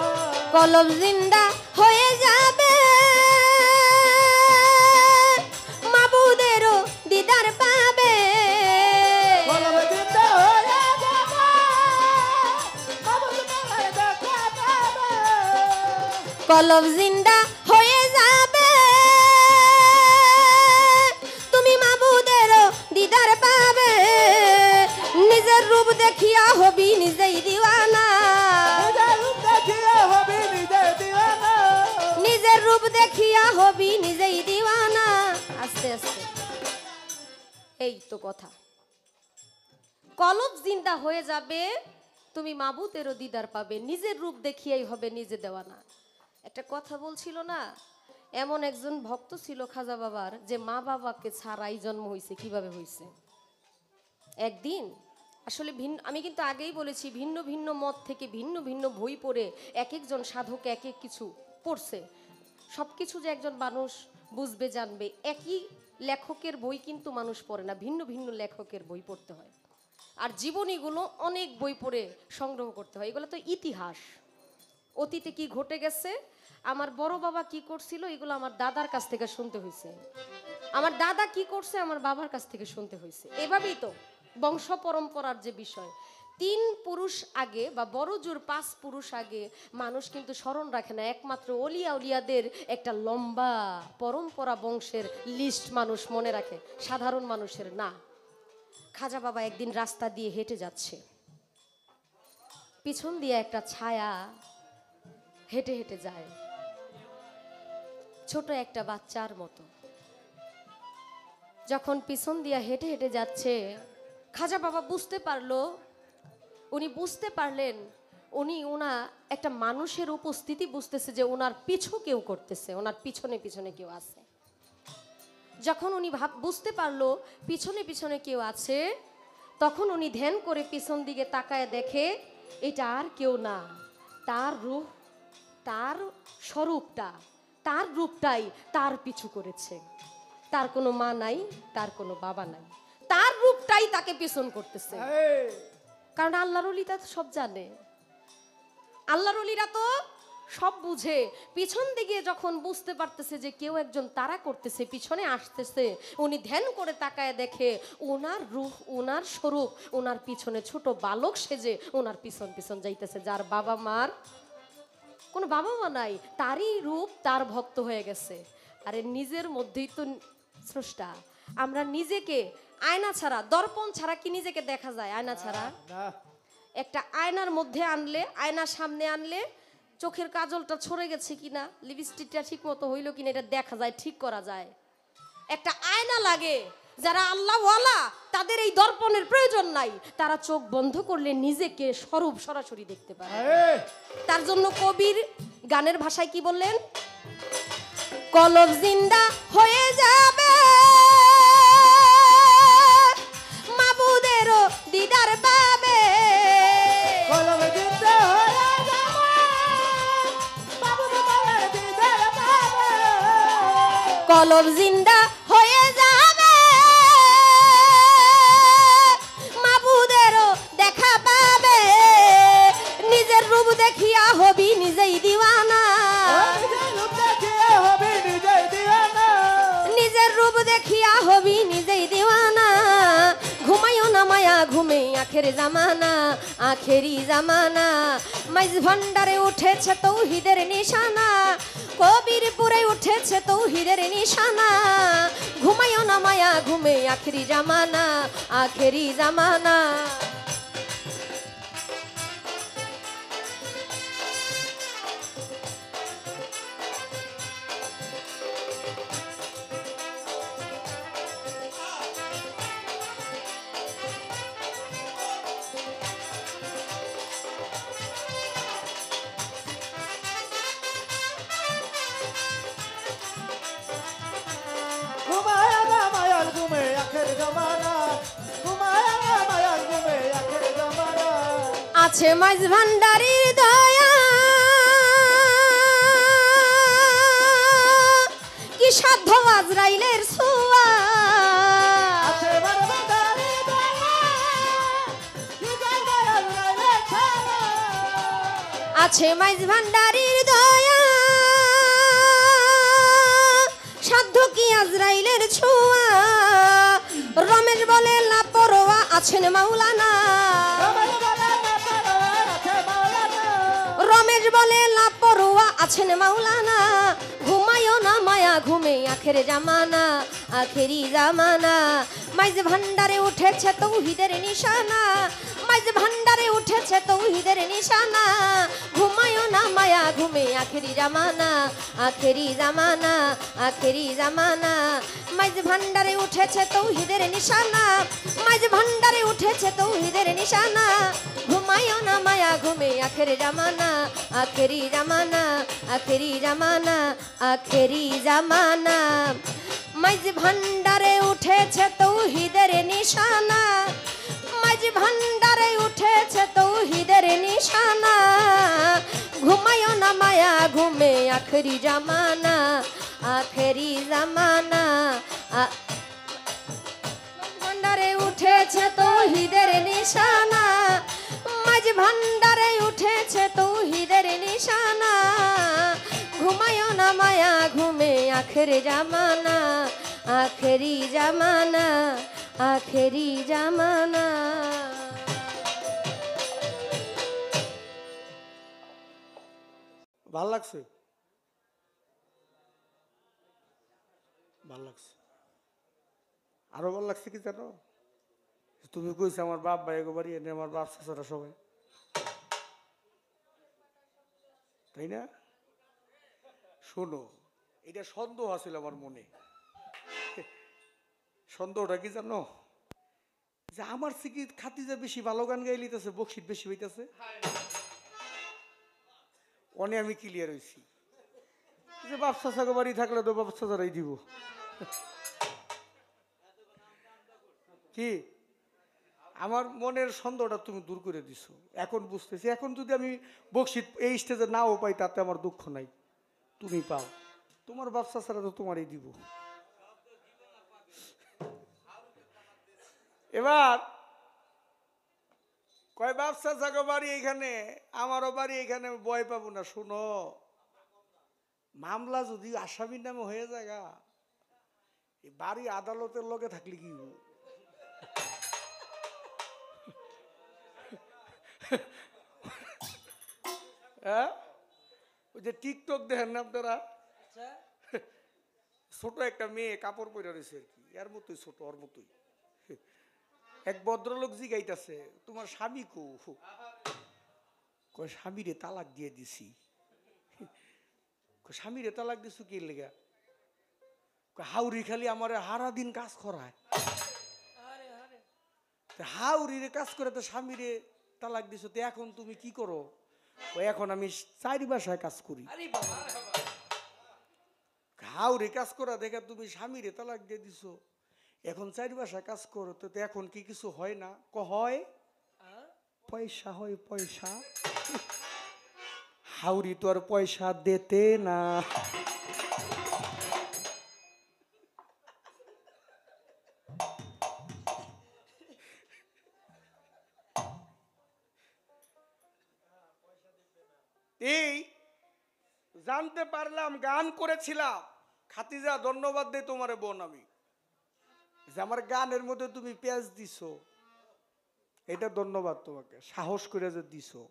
কলব জিন্দা হয়ে যাবে, মাবুদেরও দিদার পাবে। কলম জিন্দা হয়ে যাবে, মাবুদ মেলায় দেখা পাবে। কলব জিন্দা হয়ে যাবে, তুমি মাবুদেরও দিদার পাবে। নিজের রূপ দেখিয়া হবি নিজেই দিওয়ানা, নিজের রূপ দেখিয়ে হবি নিজে দিওয়ানা। নিজের রূপ দেখিয়া হবি নিজেই দিওয়ানা। আস্তে আস্তে, এই তো কথা। কলব জিন্দা হয়ে যাবে, তুমি মাবুদেরও দিদার পাবে। নিজের রূপ দেখিয়াই হবে নিজে দেওয়ানা। একটা কথা বলছিল না, এমন একজন ভক্ত ছিল খাজা বাবার, যে মা বাবাকে ছাড়াই জন্ম হয়েছে। কিভাবে হয়েছে? একদিন আসলে ভিন্ন, আমি কিন্তু আগেই বলেছি, ভিন্ন ভিন্ন মত থেকে ভিন্ন ভিন্ন বই পড়ে এক একজন সাধক এক এক কিছু পড়ছে। সব কিছু যে একজন মানুষ বুঝবে জানবে, একই লেখকের বই কিন্তু মানুষ পড়ে না, ভিন্ন ভিন্ন লেখকের বই পড়তে হয়। আর জীবনীগুলো অনেক বই পড়ে সংগ্রহ করতে হয়। এগুলো তো ইতিহাস, অতীতে কি ঘটে গেছে, আমার বড় বাবা কি করছিল, এগুলো আমার দাদার কাছ থেকে শুনতে হয়েছে। আমার দাদা কি করছে, আমার বাবার কাছ থেকে শুনতে হয়েছে। এভাবেই তো বংশ পরম্পরার যে বিষয়, 3 পুরুষ আগে বা বড় জোর 5 পুরুষ আগে মানুষ কিন্তু স্মরণ রাখে না। একমাত্র অলিয়া উলিয়াদের একটা লম্বা পরম্পরা বংশের লিস্ট মানুষ মনে রাখে, সাধারণ মানুষের না। খাজা বাবা একদিন রাস্তা দিয়ে হেঁটে যাচ্ছে, পিছন দিয়ে একটা ছায়া হেঁটে হেঁটে যায়, ছোট একটা বাচ্চার মতো। যখন পিছন দিয়ে হেঁটে হেঁটে যাচ্ছে, খাজা বাবা বুঝতে পারলো, উনি বুঝতে পারলেন, উনি একটা মানুষের উপস্থিতি বুঝতেছে, যে ওনার পিছু কেউ করতেছে, ওনার পিছনে পিছনে কেউ আছে। যখন উনি বুঝতে পারলো পিছনে পিছনে কেউ আছে, তখন উনি ধ্যান করে পিছন দিকে তাকায় দেখে এটা আর কেউ না, তার রূপ, তার স্বরূপটা, তার রূপটাই তার পিছু করেছে। তার কোনো মা নাই, তার কোনো বাবা নাই, তার রূপটাই তাকে পিছন করতেছে। কারণ আল্লাহর ওলি তা সব জানে, আল্লাহর ওলিরা তো সব বুঝে। পিছন দিকে যখন বুঝতে পারতেছে যে কেউ একজন তাড়া করতেছে, পিছনে আসতেছে, উনি ধ্যান করে তাকায় দেখে ওনার রূপ, ওনার স্বরূপ, ওনার পিছনে ছোট বালক সেজে ওনার পিছন পিছন যাইতেছে। যার বাবা মার কোনো বাবা মা নাই, তারই রূপ তার ভক্ত হয়ে গেছে। আরে নিজের মধ্যেই তো স্রষ্টা। আমরা নিজেকে আয়না ছাড়া, দর্পণ ছাড়া কি নিজেকে দেখা যায়? আয়না ছাড়া একটা আয়নার মধ্যে আনলে, আয়নার সামনে আনলে চোখের কাজলটা ছড়ে গেছে কিনা, লিপস্টিকটা ঠিক মতো হইলো কিনা এটা দেখা যায়, ঠিক করা যায়। একটা আয়না লাগে, যারা আল্লাহওয়ালা তাদের এই দর্পণের প্রয়োজন নাই, তারা চোখ বন্ধ করলে নিজেকে স্বরূপ সরাসরি দেখতে পারে। তার জন্য কবির গানের ভাষায় কি বললেন, কলব জিন্দা হয়ে যাবে মাবুদেরও দিদার পাবে, কলম জিন্দা হয়ে যাবে মাবুদের দিদার পাবে, কলব জিন্দা হয়ে যাবে মাবুদেরও দেখা পাবে, নিজের রূপ দেখিয়া হবি নিজেই দিওয়ানা, নিজের রূপ দেখিয়া হবি নিজেই দিওয়ানা, ঘুমাইও না মায়া ঘুমে আখের জামানা, আখেরি জামানা, মাইজ ভান্ডারে উঠেছে তৌহিদের নিশানা, কবিরপুরে উঠেছে তৌহিদের নিশানা, ঘুমাইও না মায়া ঘুমে আখেরি জামানা, আখেরি জামানা। ঘুমায় না মায়ার ঘুমে আখের জামানা, ঘুমায় না মায়ার ঘুমে আখের জামানা, আছে মাইজ ভান্ডারির দয়া কি সাধ্য আজরাইলের ছোঁয়া, আছে বারবাদারি দয়া হৃদয় মায়ার রাইলে ছায়া, আছে মাইজ ভান্ডারির দয়া সাধ্য কি আজরাইলের ছোঁয়া, রমেশ বলে লাপরোয়া আছেন মাওলানা, রমেশ বলে লাপরোয়া আছেন মাওলানা, ঘুমায়ও না মায়া ঘুমে আখের জামানা, আখেরি জামানা, মাইজ ভান্ডারে উঠেছে তৌহিদের নিশানা, মাইজ ভান্ডারে উঠেছে তৌহিদের নিশানা, ঘুমায়ও না মায়া ঘুমে আখেরি জামানা, আখেরি জামানা, আখেরি জামানা, মাইজ ভান্ডারে উঠেছে তৌহিদের নিশানা, মাইজ ভান্ডারে উঠেছে তৌহিদের নিশানা, ঘুমায়ও না মায়া ঘুমে আখের জামানা, আখেরি জামানা, আখেরি জামানা, আখেরি জামানা, মাইজ ভান্ডারে উঠেছে তৌহিদের নিশানা, মাইজ ভান্ডারে উঠেছে তৌহিদের নিশানা, ঘুমায়ও না মায়া ঘুমে আখেরি জামানা, আখেরি জামানা, ভান্ডারে উঠেছে তৌহিদের নিশানা, মাঝ ভান্ডারে উঠেছে তৌহিদের নিশানা, ঘুমায়ও না মায়া ঘুমে আখেরি জামানা, আখেরি জামানা, আখেরি জামানা। ভাল লাগছে, ভাল লাগছে, আরো ভাল লাগছে কি জানো, তুমি কইছো আমার বাপ ভাই একবারই এনে আমার বাপ চাচারা সবাই, তাই না? শোনো, এটা সন্দেহ আছিল আমার মনে, সন্দেহটা কি জানো, যে আমার থেকে খাতিজা বেশি ভালো গান গাই লিতেছে, বকশিট বেশি হইতেছে, অনে আমি ক্লিয়ার হয়েছি যে বাপ চাচাকে বাড়ি থাকলে তো বাপ চাচারাই দিব। কি আমার মনের সন্দেহটা তুমি দূর করে দিছো, এখন বুঝতেছি। এখন যদি আমি বকশিট এই স্টেজে নাও পাই তাতে আমার দুঃখ নাই, তুমি পাও, তোমার বাপ চাচারা তো তোমারই দিব। এবার কয় বাপ চাচাকে বাড়ি এইখানে, আমারও বাড়ি এইখানে, ভয় পাবো না। শোনো, মামলা যদি আসামির নামে হয়ে যায়, এই বাড়ি আদালতের লগে থাকলে কি হবো? হ্যাঁ, ওই যে টিকটক দেখেন না আপনারা, ছোট একটা মেয়ে কাপড় পরে রয়েছে আর কি, এর মতোই ছোট, ওর মতোই। এক ভদ্রলোক জিগাইতেছে তোমার স্বামী কো, কয় স্বামীরে তালাক দিয়ে দিছি। স্বামীরে তালাক দিছু কি লেগা? হাউরি খালি আমার হারা দিন কাজ করায়। হাউরিরে কাজ করে তো স্বামীরে তালাক দিছো, তো এখন তুমি কি করো? এখন আমি 4 বাসায় কাজ করি। হাউরি কাজ করা দেখে তুমি স্বামীরে তালাক দিয়ে দিছো, এখন 4 বাসায় কাজ করো, তো এখন কি কিছু হয় না? হয়, পয়সা হয়, পয়সা। হাউরি তো আর পয়সা দিতে না। এই জানতে পারলাম, গান করেছিলাম। খাতিজা ধন্যবাদ দেই তোমারে বোন আমি, যে আমার গানের মধ্যে তুমি পেঁয়াজ দিছো, এটা ধন্যবাদ তোমাকে, সাহস করে যে দিছো।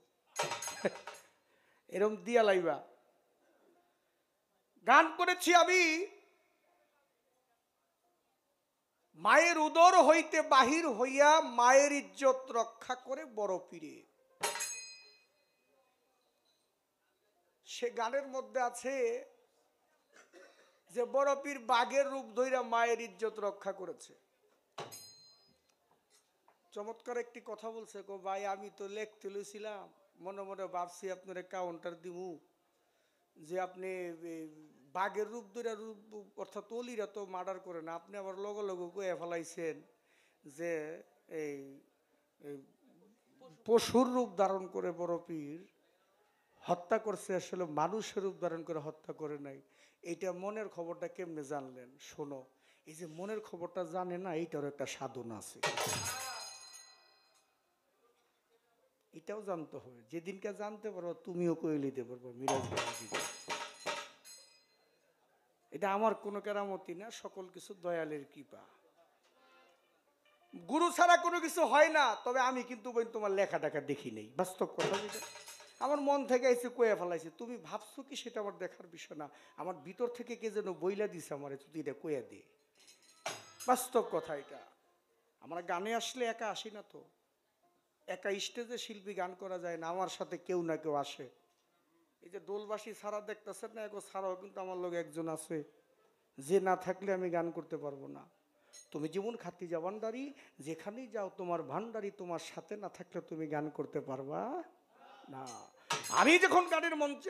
এরম দিয়া লাইবা। গান করেছি আমি, মায়ের উদর হইতে বাহির হইয়া মায়ের ইজ্জত রক্ষা করে বড় পীরে। সে গানের মধ্যে আছে যে বড় পীর বাঘের রূপ ধইরা মায়ের ইজ্জত রক্ষা করেছে। চমৎকার একটি কথা বলছে, গো ভাই আমি তো লিখতে লইছিলাম, মনে মনে ভাবছি আপনার কাউন্টার দিমু, যে আপনি বাঘের রূপ ধরে রূপ, অর্থাৎ অলিরা তো মার্ডার করে না, আপনি আবার লগে লগে কয়ে ফেলাইছেন যে এই পশুর রূপ ধারণ করে বড় পীর হত্যা করছে, আসলে মানুষের রূপ ধারণ করে হত্যা করে নাই। এইটা মনের খবরটা কেমনে জানলেন? শোনো, এই যে মনের খবরটা জানে না, এইটারও একটা সাধনা আছে, এটাও জানতে হবে। যেদিনকে জানতে পারবো তুমিও কয়ে নিতে পারবো মিরাজ ভাই। এটা আমার কোনো কেরামতি না, সকল কিছু দয়ালের কৃপা। গুরু ছাড়া কোনো কিছু হয় না। তবে আমি কিন্তু তোমার লেখা টাকা দেখি নেই, বাস্তব কথা যেটা আমার মন থেকে এসে কয়ে ফেলাইছে। তুমি ভাবছো কি সেটা আমার দেখার বিষয় না, আমার ভিতর থেকে কে যেন বইলা দিছে আমার, তুই এটা কয়ে দে। বাস্তব কথা এটা। আমরা গানে আসলে একা আসি না তো, একা স্টেজে শিল্পী গান করা যায় না, আমার সাথে কেউ না কেউ আসে। এই যে দোলবাসী ছাড়া দেখতেছেন না, এগো ছাড়াও কিন্তু আমার লোক একজন আছে, যে না থাকলে আমি গান করতে পারবো না। তুমি যেমন খাতিজা ভান্ডারী, যেখানেই যাও তোমার ভান্ডারী তোমার সাথে না থাকলে তুমি গান করতে পারবা না। আমি যখন গানের মঞ্চে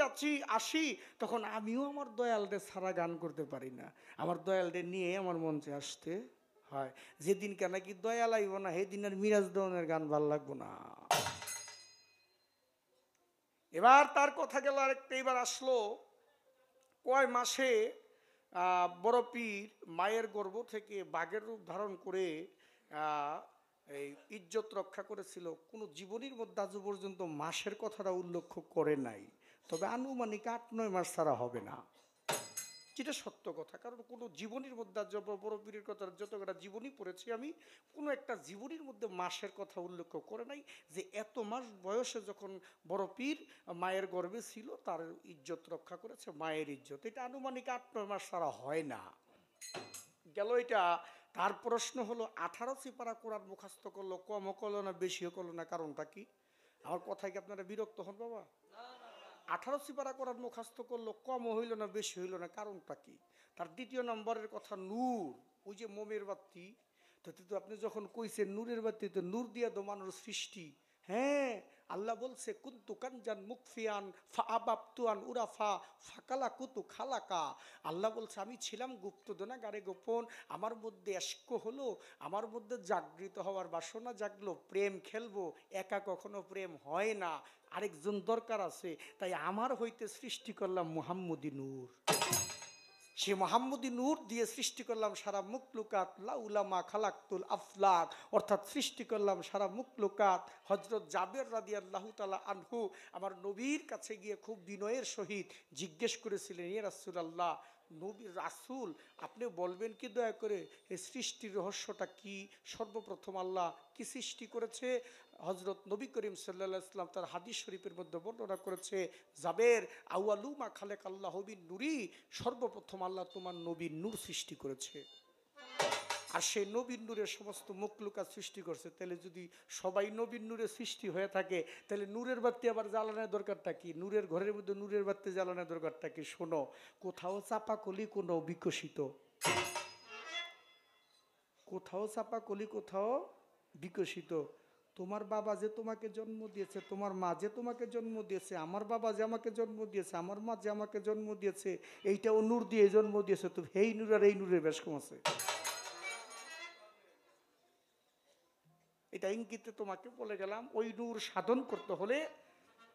আসি তখন আমিও আমার দয়ালদের ছাড়া গান করতে পারি না, আমার দয়ালদের নিয়ে আমার মঞ্চে আসতে হয়। যেদিন কেন কি দয়াল আইব না, সেদিন আর মিরাজ দেওয়ানের গান ভাল লাগবো না। এবার তার কথা গেল আরেকটা, এবার আসলো কয় মাসে বড় পীর মায়ের গর্ভ থেকে বাঘের রূপ ধারণ করে এই ইজ্জত রক্ষা করেছিল। কোনো জীবনীর মধ্যে আজ পর্যন্ত মাসের কথাটা উল্লেখ করে নাই, তবে আনুমানিক 8-9 মাস ছাড়া হবে না, যেটা সত্য কথা। কারণ কোনো জীবনীর মধ্যে বড় পীরের কথা যতটা জীবনী পড়েছি আমি, কোনো একটা জীবনীর মধ্যে মাসের কথা উল্লেখ করে নাই, যে এত মাস বয়সে যখন বড় পীর মায়ের গর্ভে ছিল তার ইজ্জত রক্ষা করেছে, মায়ের ইজ্জত। এটা আনুমানিক 8-9 মাস ছাড়া হয় না। গেল এটা। তার প্রশ্ন হলো 18 সিপারা কোরআন মুখস্থ করলো, কমও করলো না বেশিও করলো না, কারণটা কি? আমার কথায় কি আপনারা বিরক্ত হন বাবা? 18 সিপারা কোরআন মুখস্থ করলো, কমও হইল না বেশি হইল না, কারণটা কি? তার দ্বিতীয় নম্বরের কথা নূর, ওই যে মোমের বাতি, তো আপনি যখন কইছেন নূরের বাতি, তো নূর দিয়া তো মানুষ সৃষ্টি। হ্যাঁ, আল্লাহ বলছে কুন্তু কানজান মুকফিয়ান ফাআবাবতুআন উরাফা ফাকালা কুতু খালাকা। আল্লাহ বলছে আমি ছিলাম গুপ্তদনা গারে গোপন, আমার মধ্যে এশক হলো, আমার মধ্যে জাগৃত হওয়ার বাসনা জাগলো, প্রেম খেলবো, একা কখনো প্রেম হয় না, আরেকজন দরকার আছে, তাই আমার হইতে সৃষ্টি করলাম মুহাম্মদি নূর। সে মুহাম্মদি নূর দিয়ে সৃষ্টি করলাম সারা মুকলুকাত, লাউলামা খালাকতুল আফলাক, অর্থাৎ সৃষ্টি করলাম সারা মুকলুকাত। হযরত জাবের রাদিয়াল্লাহু তাআলা আনহু আমার নবীর কাছে গিয়ে খুব বিনয়ের সহিত জিজ্ঞেস করেছিলেন, ইয়া রাসূলুল্লাহ, নবী রাসূল আপনি বলবেন কি দয়া করে এই সৃষ্টির রহস্যটা কি? সর্বপ্রথম আল্লাহ কি সৃষ্টি করেছে? হযরত নবী করিম সাল্লাল্লাহু আলাইহি ওয়াসাল্লাম তার হাদিস শরীফের মধ্যে বর্ণনা করেছে, জাবের আউয়ালু মা খালাকাল্লাহু বিন নূরি, সর্বপ্রথম আল্লাহ তোমার নবীর নূর সৃষ্টি করেছে। আর সেই নবীন নূরের সমস্ত মখলুকাত সৃষ্টি করছে। তাহলে যদি সবাই নবীন নূরের সৃষ্টি হয়ে থাকে, তাহলে নূরের বাতি আবার জ্বালানোর দরকারটা কি? নূরের ঘরের মধ্যে নূরের বাতি জ্বালানোর দরকারটা কি? শোনো, কোথাও চাপাকলি, কোনো বিকশিত, কোথাও চাপাকলি, কোথাও বিকশিত। তোমার বাবা যে তোমাকে জন্ম দিয়েছে, তোমার মা যে তোমাকে জন্ম দিয়েছে, আমার বাবা যে আমাকে জন্ম দিয়েছে, আমার মা যে আমাকে জন্ম দিয়েছে, এইটাও নূর দিয়ে জন্ম দিয়েছে। তো এই নূর আর এই নূরের বেশ কম আছে। এটা ইঙ্গিতে তোমাকে বলে গেলাম। ওই নূর সাধন করতে হলে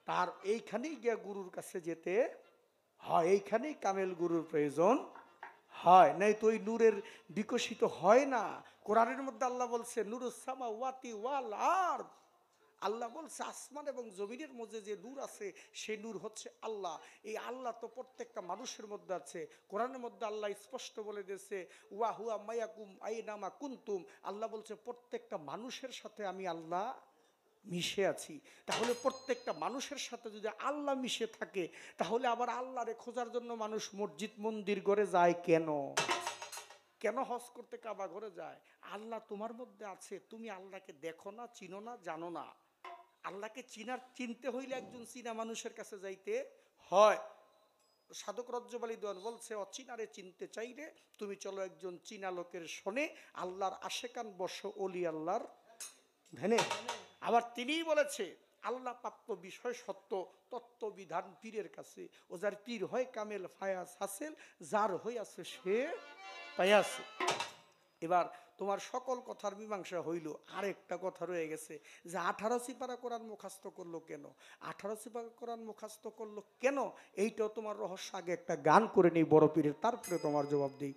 তার এইখানেই গিয়া গুরুর কাছে যেতে হয়, এইখানেই কামেল গুরুর প্রয়োজন হয়, নাই তো ওই নূরের বিকশিত হয় না। কোরআনের মধ্যে আল্লাহ বলছে নূরুস সামাওয়াতি ওয়াল আরদ, আল্লাহ বলছে আসমান এবং জমিনের মধ্যে যে নূর আছে সেই নূর হচ্ছে আল্লাহ। এই আল্লাহ তো প্রত্যেকটা মানুষের মধ্যে আছে। কোরআনের মধ্যে আল্লাহ স্পষ্ট বলে দিয়েছে ওয়া হুয়া মায়াকুম আইনামা কুনতুম, আল্লাহ বলছে প্রত্যেকটা মানুষের সাথে আমি আল্লাহ মিশে আছি। তাহলে প্রত্যেকটা মানুষের সাথে যদি আল্লাহ মিশে থাকে, তাহলে আবার আল্লাহরে খোঁজার জন্য মানুষ মসজিদ মন্দির করে যায় কেন? কেন হজ করতে কাবা ঘরে যায়? আল্লাহ তোমার মধ্যে আছে, তুমি আল্লাহকে দেখো না, চিনো না, জানো না। আল্লাহকে চিনতে হইলে একজন চীনা মানুষের কাছে যাইতে হয়। সাধক রজ্জব আলী দেওয়ান বলছে অচিনারে চিনতে চাইলে তুমি চলো একজন চীনা লোকের শোনে, আল্লাহর আশেকান বসো অলি আল্লাহর ধ্যানে। আবার তিনিই বলেছে আল্লাহ প্রাপ্ত বিষয় সত্য তত্ত্ববিধান পীরের কাছে, ও যার পীর হয় কামেল ফায়াজ হাসেল, যার হইয়াছে সে পাইয়াছে। এবার তোমার সকল কথার মীমাংসা হইল, আরেকটা কথা রয়ে গেছে যে 18 সিপারা কোরআন মুখস্থ করলো কেন? 18 সিপারা কোরআন মুখস্থ করলো কেন? এইটাও তোমার রহস্য। আগে একটা গান করে নেই বড় পীরের, তারপরে তোমার জবাব দিই।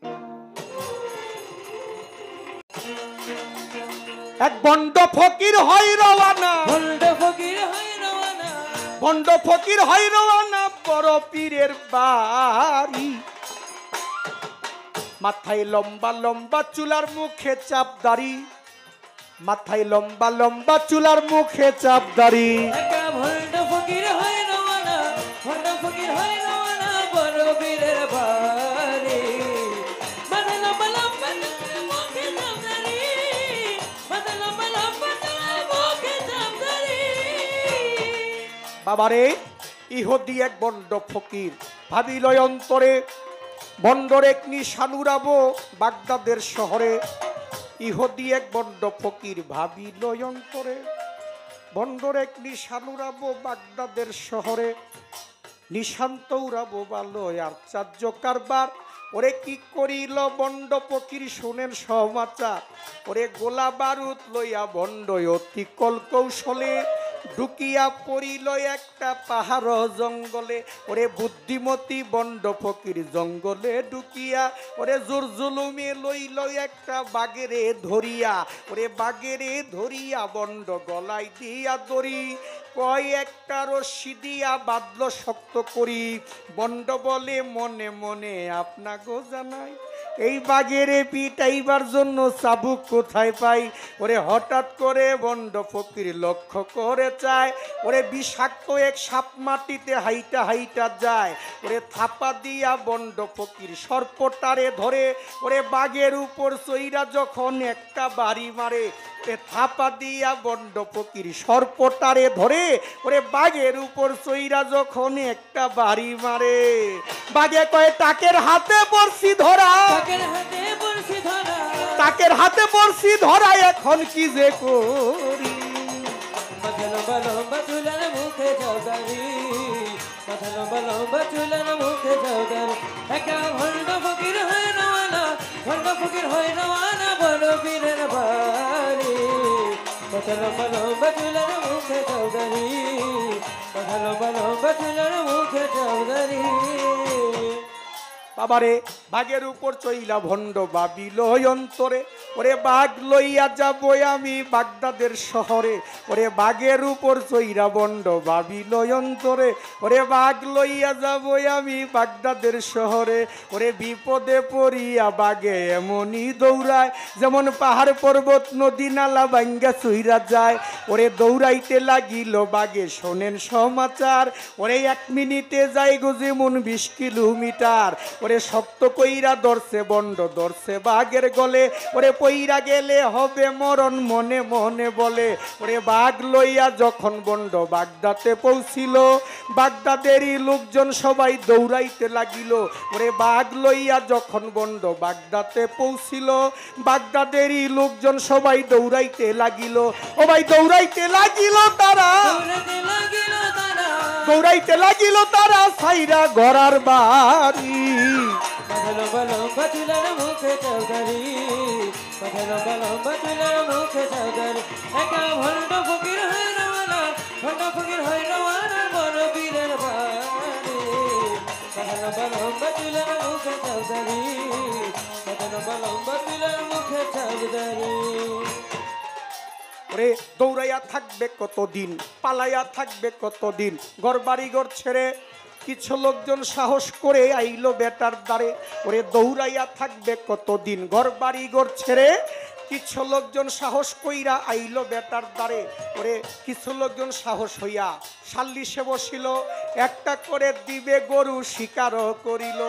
এক বন্ড ফকির হয় রওয়ানা, বন্ড ফকির হয় রওয়ানা, বন্ড ফকির হয় রওয়ানা বড় পীরের বাড়ি। মাথায় লম্বা লম্বা চুলার মুখে চাপদারি, মাথায় লম্বা লম্বা চুলার মুখে চাপদারি। একা বন্ড ফকির হয় রওয়ানা, বন্ড ফকির হয় রওয়ানা বড় বীরের বাড়ি। মাথা লম্বা লম্বা চুলার মুখে চাপদারি, মাথা লম্বা লম্বা চুলার মুখে চাপদারি। বাবারে ইহুদি এক বন্ড ফকির, ভাবিল অন্তরে বন্ডর এক নিশানুরাবো বাগদাদের শহরে। ইহুদি এক বন্ড ফকির ভাবিল অন্তরে বন্ডর এক নিশানুরাবো বাগদাদের শহরে। নিশান্ত উড়াবো ভালো আর চার্য কারবার। ওরে কি করিল বন্ড ফকির শোনেন সমাচার। ওরে গোলা বারুদ লইয়া বন্ড অতি কল কৌশলে ঢুকিয়া পড়িল একটা পাহাড় জঙ্গলে। ওরে বুদ্ধিমতী বন্ড ফকির জঙ্গলে ঢুকিয়া ওরে জোর জুলুমে লইল একটা বাগেরে ধরিয়া। ওরে বাগেরে ধরিয়া বন্ড গলায় দিয়া দড়ি, কয় একটা রশি দিয়া বাঁধল শক্ত করি। বন্ড বলে মনে মনে আপনা গো জানাই, এই বাগেরে পিটাইবার জন্য চাবুক কোথায় পাই। ওরে হঠাৎ করে বন্ড ফকির লক্ষ্য করে চায়, ওরে বিষাক্ত এক সাপ মাটিতে হাইটা হাইটা যায়। ওরে থাপা দিয়া বন্ড ফকির সর্পটারে ধরে, ওরে বাঘের উপর চইরা যখন একটা বাড়ি মারে। ওরে থাপা দিয়া বন্ড ফকির সর্পটারে ধরে, ওরে বাঘের উপর চইরা যখন একটা বাড়ি মারে। বাঘে কয় টাকের হাতে বড়শি ধরা, তাকের হাতে বড়শি ধরা, তাকের হাতে বড়শি ধরা এখন কি যে করি। মাথা লম্বা লম্বা চুলার মুখে চাপদারি, মাথা লম্বা লম্বা চুলার মুখে চাপদারি। একা ভন্ড ফকির হয় রওয়ানা, ভন্ড ফকির হয় রওয়ানা বড় পীরের বাড়ি। মাথা লম্বা লম্বা চুলার মুখে চাপদারি, মাথা লম্বা লম্বা চুলার মুখে চাপদারি। বাবারে বাঘের উপর চইলা ভণ্ড ভাবিল অন্তরে, ওরে বাঘ লইয়া যাব আমি বাগদাদের শহরে। ওরে বাঘের উপর চইরা ভণ্ড ভাবিল অন্তরে, ওরে বাঘ লইয়া যাব আমি বাগদাদের শহরে। ওরে বিপদে পড়িয়া বাঘে এমনই দৌড়ায়, যেমন পাহাড় পর্বত নদী নালা ভাঙ্গা চইরা যায়। ওরে দৌড়াইতে লাগিল বাগে, শোনেন সমাচার, ওরে 1 মিনিটে যাই গো যেমন 20 কিলোমিটার। ওরে শক্ত কইরা ধরছে বন্ড, ধরছে বাঘের গলে, ওরে পইরা গেলে হবে মরণ মনে মনে বলে। ওরে বাঘ লইয়া যখন বন্ড বাগদাতে পৌঁছিল, বাগদাদেরই লোকজন সবাই দৌড়াইতে লাগিল। ওরে বাঘ লইয়া যখন বন্ড বাগদাতে পৌঁছিল, বাগদাদেরই লোকজন সবাই দৌড়াইতে লাগিল। ও ভাই দৌড়াইতে লাগিল তারা, দৌড়াতে লাগিল তারা, দৌড়াইতে লাগিল তারা সাইরা গড়ার বাড়ি। মাথা লম্বা লম্বা চুলের মুখে চৌধারি, মাথা লম্বা লম্বা চুলের মুখে চৌধারি। একা ভণ্ড ফকির হয় রওয়ানা, ভণ্ড ফকির হয় রওয়ানা বড় পীরের বাড়ি। মাথা লম্বা লম্বা চুলের মুখে চৌধারি, মাথা লম্বা লম্বা চুলের মুখে চৌধারি। ওরে দৌড়াইয়া থাকবে কতদিন, পালাইয়া থাকবে কতদিন, ঘর বাড়ি ঘর ছেড়ে কিছু লোকজন সাহস করে আইলো বেটার দ্বারে। ওরে দৌড়াইয়া থাকবে কতদিন, ঘর বাড়ি ঘর ছেড়ে কিছু লোকজন সাহস কইরা আইলো বেটার দ্বারে। ওরে কিছু লোকজন সাহস হইয়া সাল্লিশে বসিল, একটা করে দিবে গরু শিকারও করিল।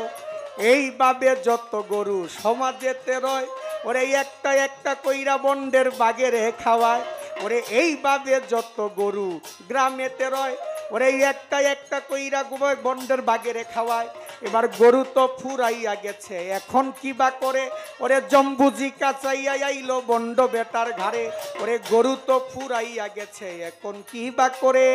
এইভাবে যত গরু সমাজেতে রয়, ওরে একটা একটা কইরা বন্ডের বাগেরে খাওয়ায়। ওরে এইভাবে যত গরু গ্রামেতে রয়, ওরে একটা একটা কইরা বন্ডের বাগেরে খাওয়ায়। এবার গরু তো ফুরাইয়া গেছে, এখন কি বা করে? ওরে জম্বুজি কাচাইয়া আইলো বন্ড বেটার ঘাড়ে। ওরে গরু তো ফুরাইয়া গেছে, এখন কি বা করে?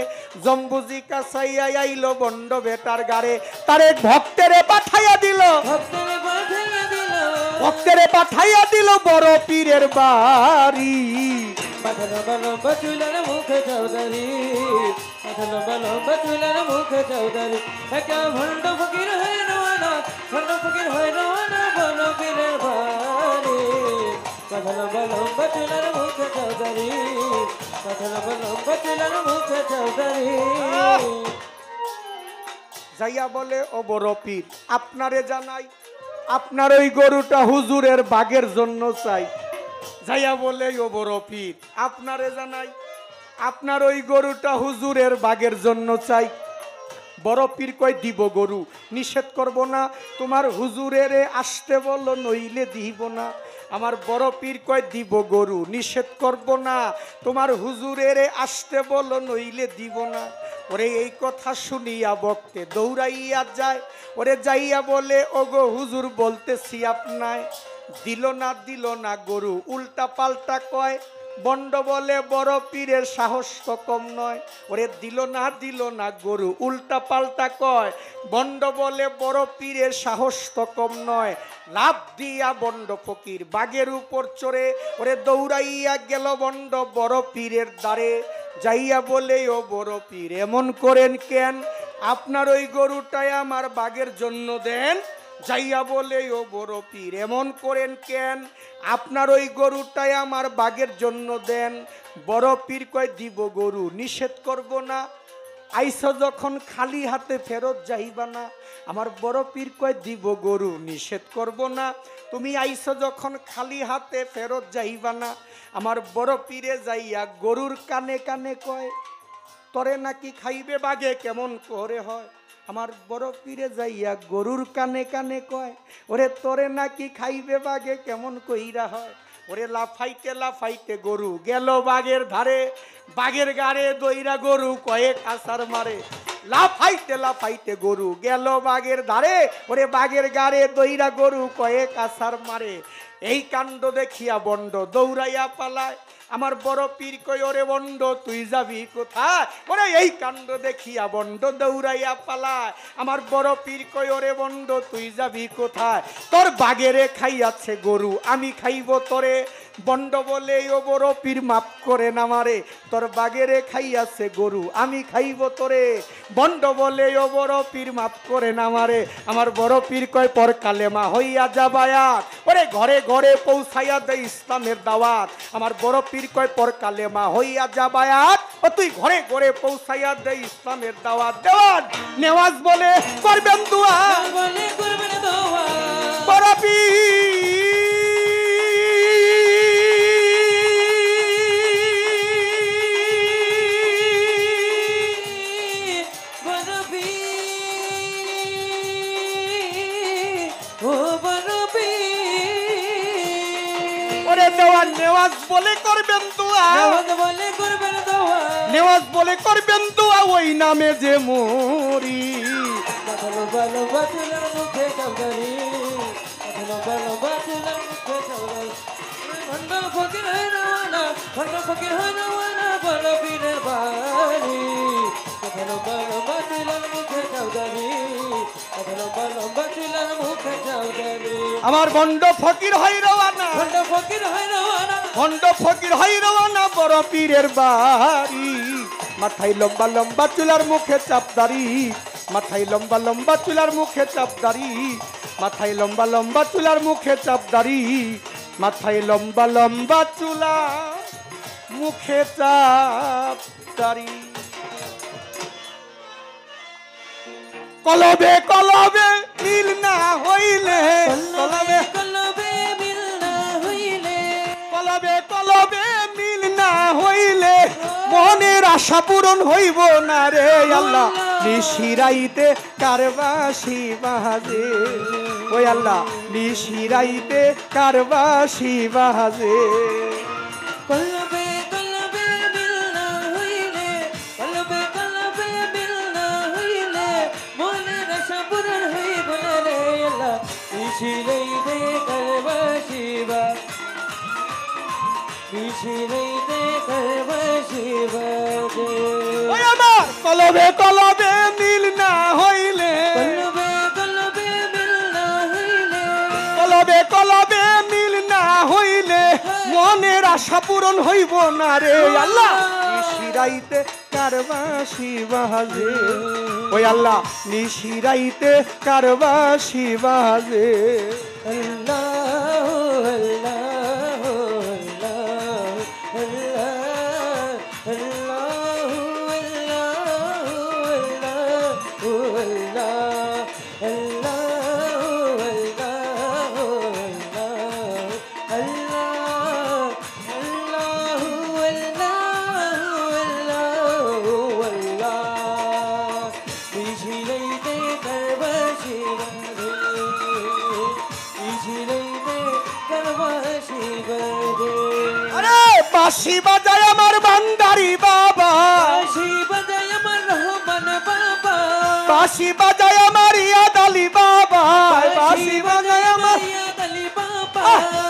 জম্বুজি কাচাইয়া আইলো বন্ড বেটার ঘাড়ে। তারে ভক্তেরে পাঠাইয়া দিল, ভক্তের পাঠাইয়া দিল, ভক্তেরে পাঠাইয়া দিল বড় পীরের বাড়ি। মাথা লম্বা লম্বা চুলের মুখে চৌধারি, মাথা লম্বা লম্বা চুলের মুখে চৌধারি। একা ভণ্ড ফকির হয় রওয়ানা, ভণ্ড ফকির হয় রওয়ানা বড় পীরের বাড়ি। মাথা লম্বা লম্বা চুলের মুখে চৌধারি, মাথা লম্বা লম্বা চুলের মুখে চৌধারি। যাইয়া বলে ও বড় পীর, আপনারে জানাই, আপনার ওই গরুটা হুজুরের বাগের জন্য চাই। যাইয়া বলে ও বড় পীর, আপনারে জানাই, আপনার ওই গরুটা হুজুরের বাগের জন্য চাই। বড় পীর কয় দিব গরু, নিষেধ করব না, তোমার হুজুরেরে আসতে বলো নইলে দিব না। আমার বড় পীর কয় দিব গরু, নিষেধ করব না, তোমার হুজুরেরে আসতে বলো নইলে দিব না। ওরে এই কথা শুনিয়া বক্তে দৌড়াইয়া যায়। ওরে যাইয়া বলে ওগো হুজুর বলতেছি আপনায়, দিল না গরু, উল্টা পাল্টা কয়। বন্ড বলে বড় পীরের সাহস তো কম নয়। ওরে দিল না গরু, উল্টা পাল্টা কয়। বন্ড বলে বড় পীরের সাহস তো কম নয়। লাভ দিয়া বন্ড ফকির বাগের উপর চড়ে, ওরে দৌড়াইয়া গেল বন্ড বড় পীরের দ্বারে। যাইয়া বলে ও বড় পীর এমন করেন কেন, আপনার ওই গরুটাই আমার বাগের জন্য দেন। যাইয়া বলে ও বড় পীর এমন করেন কেন, আপনার ওই গরুটাই আমার বাগের জন্য দেন। বড় পীর কয় দিব গরু, নিষেধ করব না, আইসো যখন খালি হাতে ফেরত যাইবা না। আমার বড় পীর কয় দিব গরু, নিষেধ করব না, তুমি আইসো যখন খালি হাতে ফেরত যাইবা না। আমার বড় পীরে যাইয়া গরুর কানে কানে কয়, তরে নাকি খাইবে বাগে কেমন করে হয়। আমার বড় পীরে যাইয়া গরুর কানে কানে কয়, ওরে তোরে নাকি খাইবে বাগে কেমন কইরা হয়। ওরে লাফাইতে লাফাইতে গরু গেল বাগের ধারে, বাগের গাড়ে দইরা গরু কয়েক আসার মারে। লাফাইতে লাফাইতে গরু গেল বাগের ধারে, ওরে বাগের গাড়ে দইরা গরু কয়েক আসার মারে। এই কাণ্ড দেখিয়া বন্ড দৌড়াইয়া পালায়। আমার বড় পীর কই ওরে বন্ড তুই যাবি কোথায়? ওরে এই কাণ্ড দেখিয়া বন্ড দৌড়াইয়া পালায়। আমার বড় পীর কই ওরে বন্ড তুই যাবি কোথায়? তোর বাগেরে খাইয়াছে গরু, আমি খাইব তোরে। বন্ড বলে ও বড় পীর মাফ করে না মারে, তোর বাগেরে খাইয়াছে গরু, আমি খাইব তোরে। বন্ড বলে ও বড় পীর মাফ করে না মারে। আমার বড় পীর কয় পর কালেমা হইয়া যাবায়াত, ওরে ঘরে ঘরে পৌঁছাইয়া দে ইসলামের দাওয়াত। আমার বড় পীর কয় পর কালেমা হইয়া যাবায়াত, ও তুই ঘরে ঘরে পৌঁছাইয়া দে ইসলামের দাওয়াত। দেওয়ান নেওয়াজ বলে করবেন দোয়া, বলে করবেন দোয়া, বড় পীর বলে করবেন দোয়া, নেওয়াজ বলে করবেন দোয়া, নেওয়াজ বলে করবেন দোয়া, ওই নামে যে মরি। মাথা লম্বা লম্বা চুলের মুখে চাপদারি, মাথা লম্বা লম্বা চুলের মুখে চাপদারি। ভণ্ড ফকির হয় রওয়ানা, ভণ্ড ফকির হয় রওয়ানা, বলো পীরের বাড়ি। মাথা লম্বা লম্বা চুলের মুখে চাপদারি, মাথা লম্বা লম্বা চুলের মুখে চাপদারি। আমার ভণ্ড ফকির হয় রওয়ানা, ভণ্ড ফকির হয় রওয়ানা, ভণ্ড ফকির হয় রওয়ানা, বড় পীরের বাড়ি। মাথায় লম্বা লম্বা চুলার মুখে চাপদারি, মাথায় লম্বা লম্বা চুলার মুখে চাপদারি, মাথায় লম্বা লম্বা চুলার মুখে চাপদারি, মাথায় লম্বা লম্বা চুলা মুখে চাপদারি। কলবে কলবে মিল না হইলে, কলবে কলবে মিল না হইলে, কলবে কলবে মিল না হইলে মনের আশা পূরণ হইব না রে আল্লাহ। নিশিরাইতে কারবাসি বাজে, ওই আল্লাহ নিশিরাইতে কারবাসি বাজে। কলবে কলবে মিল না হইলে, কলবে কলবে মিল না হইলে, মনের আশা পূরণ হইব না রে আল্লাহ। নিশিরাইতে কারবাসি বাজে, নিশিরাইতে কারবাসি বাজে। ওই আমার কলবে কলবে মিল না হইলে, কলবে কলবে মিল না হইলে, কলবে কলবে মিল না হইলে মনের আশা পূরণ হইব না রে আল্লাহ। নিশিরাইতে কারবাসি বাজে, ওই আল্লাহ নিশিরাইতে কারবাসি বাজে। আল্লাহু আল্লাহু আল্লাহু আল্লাহু আল্লাহু আল্লাহু আরে বাঁশি বাজায় আমার ভান্ডারি বাবা, বাঁশি বাজায় আমার রহমান বাবা, বাঁশি বাজায় আমার ইয়াদ আলী বাবা, বাঁশি বাজায় আমার, ইয়াদ আলী বাবা,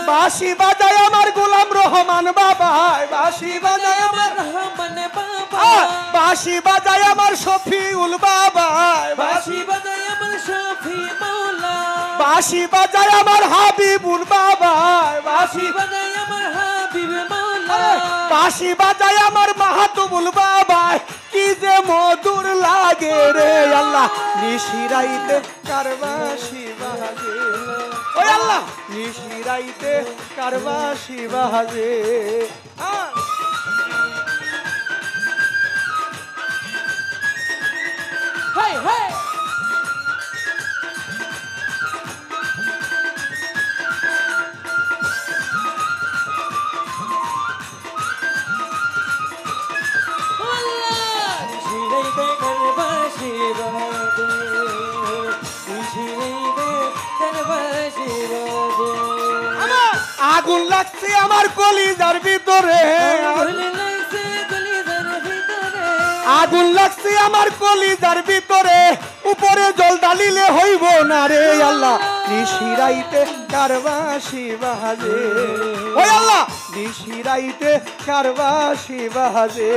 বাঁশি বাজায় আমার গোলাম রহমান বাবা, বাঁশি বাজায় আমার, রহমান বাবা, বাঁশি বাজায় আমার শফিউল বাবা, বাঁশি বাজায় আমার শফি মাওলা, বাঁশি বাজায় আমার হাবিবুল বাবা, বাঁশি বাঁশি বাজায় আমার হাবিব মাওলা, বাঁশি বাজায় আমার মাহাতুবুল বাবা। কি যে মধুর লাগে রে আল্লাহ, নিশিরাইতে কারবাসি বাজে, ওই আল্লাহ নিশিরাইতে কারবাসি বাজে। হাই হাই নিশিরাইতে কারবাসি বাজে, নিশিরাইতে কারবাসি বাজে। আমার আগুন লাগছে আমার কলিজার ভিতরে, আগুন লাগছে কলিজার ভিতরে, আগুন লাগছে আমার কলিজার ভিতরে, উপরে জল ডালিলে হইব না রে আল্লাহ। নিশিরাইতে কারবাসি বাজে, ওই আল্লাহ নিশিরাইতে কারবাসি বাজে।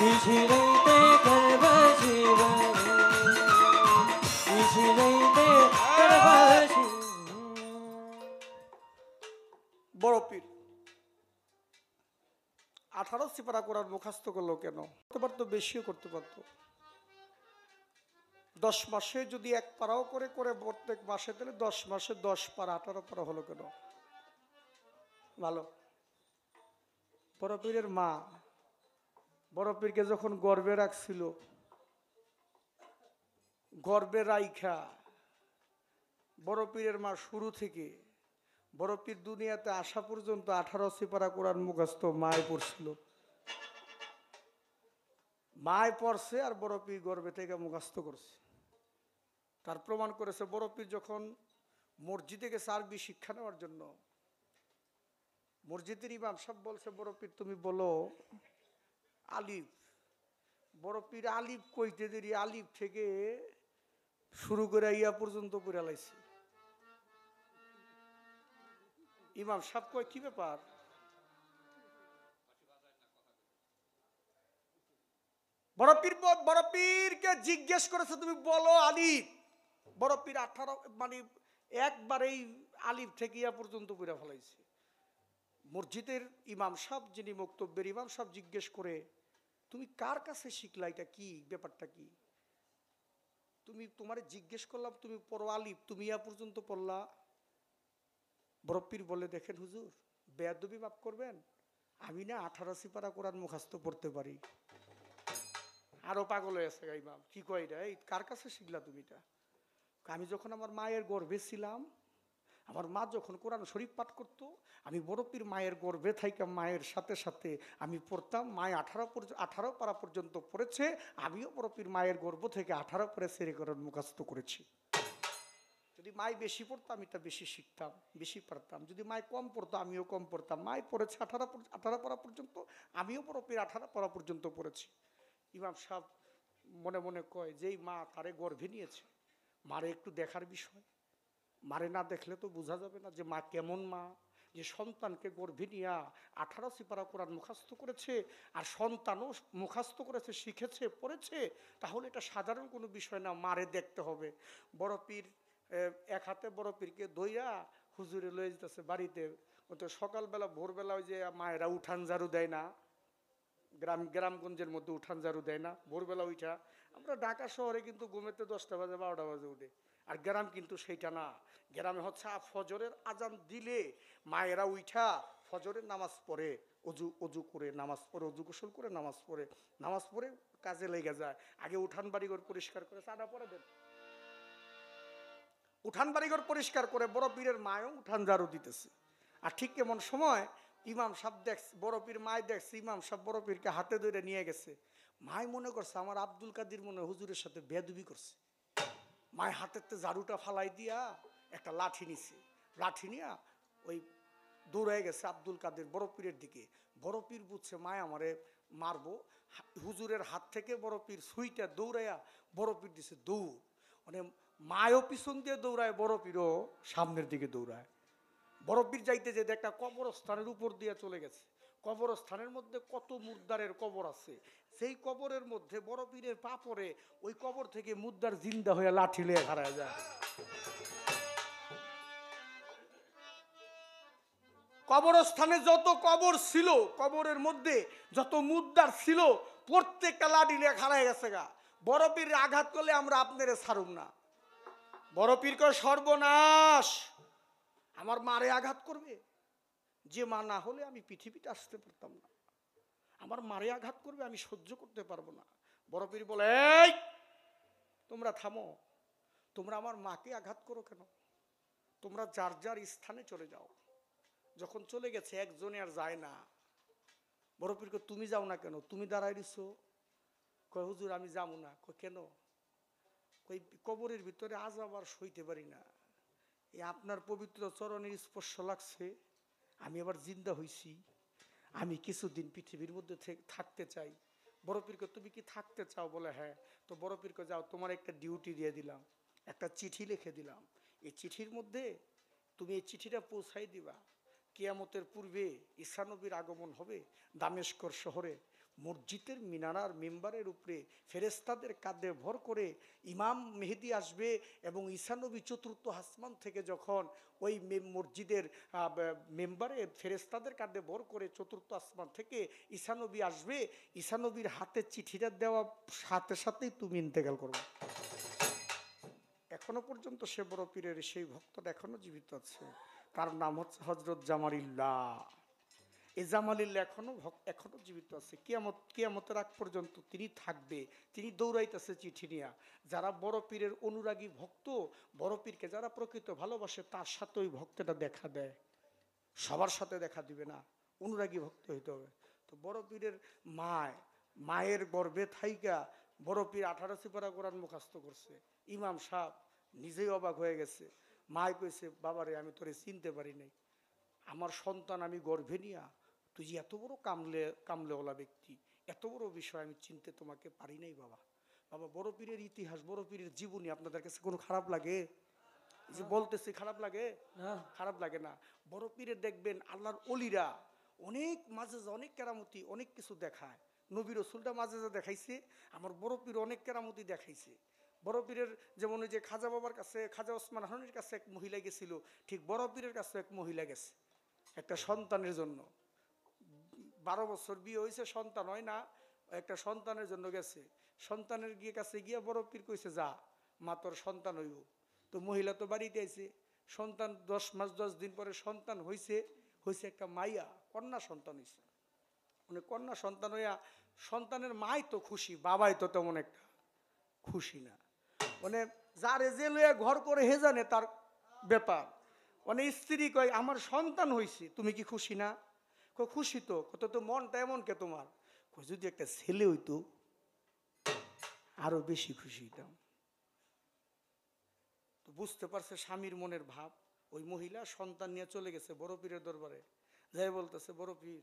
নিশিরাইতে কারবাসি বাজে, নিশিরাইতে কারবাসি। বড় পীর 18 সিপারা কোরআন মুখস্থ করলো কেন? করতে পারতো, বেশিও করতে পারতো। 10 মাসে যদি এক পারাও করে করে প্রত্যেক মাসে, তাহলে 10 মাসে 10 পারা 18 পারা হলো কেন? ভালো। বড় পীরের মা বড় পীরকে যখন গর্ভে রাখছিল, গর্বে রাইখা বড় পীরের মা শুরু থেকে বড় পীর দুনিয়াতে আসা পর্যন্ত 18 সিপারা কোরআন মুখস্থ মায় পড়ছিল। মায় পড়ছে আর বড় পীর গর্বে থেকে মুখস্থ করছে। তার প্রমাণ করেছে বড় পীর যখন মসজিদে গেছে আরবি শিক্ষা নেওয়ার জন্য, মসজিদের ইমাম সাহেব বলছে বড় পীর তুমি বলো আলিফ। বড় পীর আলিফ কইতে দেরি আলিফ থেকে শুরু করে ইয়া পর্যন্ত পড়ে লাইছে। ইমাম সাহেব কয় কি ব্যাপার? বড় পীরকে জিজ্ঞেস করেছে তুমি বলো আলিফ। বড় পীর 18 মানে একবারেই আলিফ থেকে ইয়া পর্যন্ত পড়ে ফেলাইছে। মসজিদের ইমাম সাহেব যিনি বক্তব্যের ইমাম সাহেব জিজ্ঞেস করে তুমি কার কাছে শিখলা, এটা কি ব্যাপারটা কি? তুমি তোমারে জিজ্ঞেস করলাম তুমি পড়ো আলিফ, তুমি ইয়া পর্যন্ত পড়লা। বড় পীর বলে দেখেন হুজুর বেয়াদবি মাফ করবেন, আমি না 18 সিপারা কোরআন মুখস্থ পড়তে পারি। আরো পাগল হয়ে আছে ইমাম, কি কয় এটা, এই কার কাছে শিখলা তুমি এটা? আমি যখন আমার মায়ের গর্ভে ছিলাম, আমার মা যখন কোরআন শরীফ পাঠ করতো, আমি বড় পীর মায়ের গর্ভে থাইকা মায়ের সাথে সাথে আমি পড়তাম। মায় 18 পারা পর্যন্ত পড়েছে, আমিও বড় পীর মায়ের গর্ভ থেকে 18 পরে সেরে কোরআন মুখস্থ করেছি। যদি মায় বেশি পড়তো আমি তা বেশি শিখতাম, বেশি পারতাম। যদি মায় কম পড়তো আমিও কম পড়তাম। মায় পড়েছে 18 পড়া পর্যন্ত, আমিও বড় পীর 18 পড়া পর্যন্ত পড়েছি। ইমাম সাহেব মনে মনে কয় যেই মা তারে গর্ভে নিয়েছে, মারে একটু দেখার বিষয়। মারে না দেখলে তো বোঝা যাবে না যে মা কেমন মা, যে সন্তানকে গর্ভে নিয়ে 18 সিপারা কোরআন মুখস্থ করেছে, আর সন্তানও মুখস্থ করেছে, শিখেছে, পড়েছে। তাহলে এটা সাধারণ কোনো বিষয় না, মারে দেখতে হবে। বড় পীর এক হাতে বড় পীরকে দইয়া হুজুরে লয়ে যেতেছে বাড়িতে। ও তো সকালবেলা ভোরবেলা ওই যে মায়েরা উঠান ঝাড়ু দেয় না, গ্রামগঞ্জের মধ্যে উঠান ঝাড়ু দেয় না ভোরবেলা উঠা। আমরা ঢাকা শহরে কিন্তু ঘুমেতে 10টা বাজে 12টা বাজে উঠে, আর গ্রাম কিন্তু সেইটা না। গ্রামে হচ্ছে ফজরের আজান দিলে মায়েরা উঠা ফজরের নামাজ পড়ে, অজু করে নামাজ পড়ে, অজু গোসল করে নামাজ পড়ে কাজে লেগে যায়। আগে উঠান বাড়িঘর পরিষ্কার করে, চাঁদা পরে দেন, উঠান বাড়িঘর পরিষ্কার করে বড় পীরের মায়ও উঠান ঝাড়ু দিতেছে। আর ঠিক এমন সময় ইমাম সাহেব দেখছে, বড় পীর মায় দেখছে ইমাম সাহেব বড় পীরকে হাতে ধরে নিয়ে গেছে। মায় মনে করছে আমার আব্দুল কাদির মনে হুজুরের সাথে বেয়াদবি করছে। মায় হাতের ঝাড়ুটা ফালাই দিয়া একটা লাঠি নিছে, লাঠি নিয়া ওই দৌড়ায় গেছে আব্দুল কাদের বড় পীরের দিকে। বড় পীর বুঝছে মায় আমারে মারবো, হুজুরের হাত থেকে বড় পীর সুইটা দৌড়াইয়া বড় পীর দিছে দৌড়। মানে মায়ও পিছন দিয়ে দৌড়ায়, বড় পীরও সামনের দিকে দৌড়ায়। বড় পীর যাইতে যেতে একটা কবরস্থানের উপর দিয়ে চলে গেছে। কবরস্থানের মধ্যে কত মুর্দারের কবর আছে, সেই কবরের মধ্যে বড় পীরের পা পড়ে ওই কবর থেকে মুর্দার জিন্দা হয়ে লাঠি লিয়ে হারায় যায়। কবরস্থানে যত কবর ছিল, কবরের মধ্যে যত মুর্দার ছিল, প্রত্যেকটা লাঠি লিয়ে হারায় গেছে গা। বড় পীর আঘাত করলে আমরা আপনারে ছাড়ুম না। বড় পীর কয় সর্বনাশ, আমার মারে আঘাত করবে, যে মা না হলে আমি পৃথিবীতে আসতে পারতাম না। আমার মারে আঘাত করবে, আমি সহ্য করতে পারবো না। বড় পীর বলে এই তোমরা থামো, তোমরা আমার মাকে আঘাত করো কেন? তোমরা যার যার স্থানে চলে যাও। যখন চলে গেছে একজনে আর যায় না। বড় পীর কয় তুমি যাও না কেন? তুমি দাঁড়াই দিছো। কয় হুজুর আমি যাবো না। কয় কেন? কই কবরের ভিতরে আজ আবার সইতে পারি না, এই আপনার পবিত্র চরণের স্পর্শ লাগছে, আমি আবার জিন্দা হইছি, আমি কিছুদিন পৃথিবীর মধ্যে থাকতে চাই। বড় পীরকে তুমি কি থাকতে চাও? বলে হ্যাঁ। তো বড় পীরকে যাও, তোমার একটা ডিউটি দিয়ে দিলাম, একটা চিঠি লিখে দিলাম। এই চিঠির মধ্যে তুমি এই চিঠিটা পৌঁছাই দিবা। কিয়ামতের পূর্বে ঈসা নবীর আগমন হবে দামেস্কর শহরে। মসজিদের মিনারার মেম্বারের উপরে ফেরেস্তাদের কাঁধে ভর করে ইমাম মেহেদি আসবে, এবং ঈসা নবী চতুর্থ আসমান থেকে যখন ওই মসজিদের মেম্বারে ফেরেস্তাদের কাঁধে ভর করে চতুর্থ আসমান থেকে ঈসা নবী আসবে, ঈসা নবীর হাতে চিঠিটা দেওয়া সাথে সাথেই তুমি ইন্তেকাল করবে। এখনো পর্যন্ত সে বড় পীরের সেই ভক্তটা এখনো জীবিত আছে, তার নাম হচ্ছে হযরত জামালিল্লাহ। এই জামালিল্লাহ এখনো জীবিত আছে, কিয়ামতের আগ পর্যন্ত তিনি থাকবে। তিনি দৌড়াইতেছে চিঠি নিয়া। যারা বড় পীরের অনুরাগী ভক্ত, বড় পীরকে যারা প্রকৃত ভালোবাসে, তার সাথে ওই ভক্তটা দেখা দেয়, সবার সাথে দেখা দিবে না, অনুরাগী ভক্ত হইতে হবে। তো বড় পীরের মায়ের গর্ভে থাইকা বড় পীর 18 সিপারা কোরআন মুখস্থ করছে। ইমাম সাহেব নিজেই অবাক হয়ে গেছে। মায় কইছে, বাবারে আমি তোরে চিনতে পারি নাই, আমার সন্তান আমি গর্ভে নিয়া, তুই যে এত বড় কামলেওয়ালা ব্যক্তি, এত বড় বিষয় আমি চিনতে তোমাকে পারি নাই বাবা। বাবা, বড় পীরের ইতিহাস, বড় পীরের জীবনী আপনাদের কাছে কোনো খারাপ লাগে? এই যে বলতেছি, খারাপ লাগে? খারাপ লাগে না। বড় পীরের দেখবেন আল্লাহর অলিরা অনেক মাজেজা, অনেক কেরামতি, অনেক কিছু দেখায়। নবী রসুলটা মাজেজা দেখাইছে, আমার বড় পীর অনেক কেরামতি দেখাইছে। বড় পীরের যেমন ওই যে খাজা বাবার কাছে, খাজা ওসমান হারুনের কাছে এক মহিলা গেছিল, ঠিক বড় পীরের কাছে এক মহিলা গেছে একটা সন্তানের জন্য। 12 বছর বিয়ে হয়েছে, সন্তান হয় না, একটা সন্তানের জন্য গেছে। সন্তানের কাছে গিয়ে বড় পীর কইছে, যা মা তোর সন্তান হইব। তো মহিলা তো বাড়িতে আইছে, সন্তান 10 মাস 10 দিন পরে সন্তান হয়েছে একটা মাইয়া, কন্যা সন্তান হয়েছে। মানে কন্যা সন্তান হইয়া সন্তানের মাই তো খুশি, বাবাই তো তেমন একটা খুশি না। মানে যারে যে লইয়া ঘর করে হে জানে তার ব্যাপার। মানে স্ত্রী কয়, আমার সন্তান হয়েছে, তুমি কি খুশি না? খুশি তো। কত তো মনটা এমন কে তোমার? যদি একটা ছেলে হইতো আরো বেশি খুশি হইতাম। তো বুঝতে পারছে স্বামীর মনের ভাব। ওই মহিলা সন্তান নিয়ে চলে গেছে বড় পীরের দরবারে, যাই বলতেছে, বড় পীর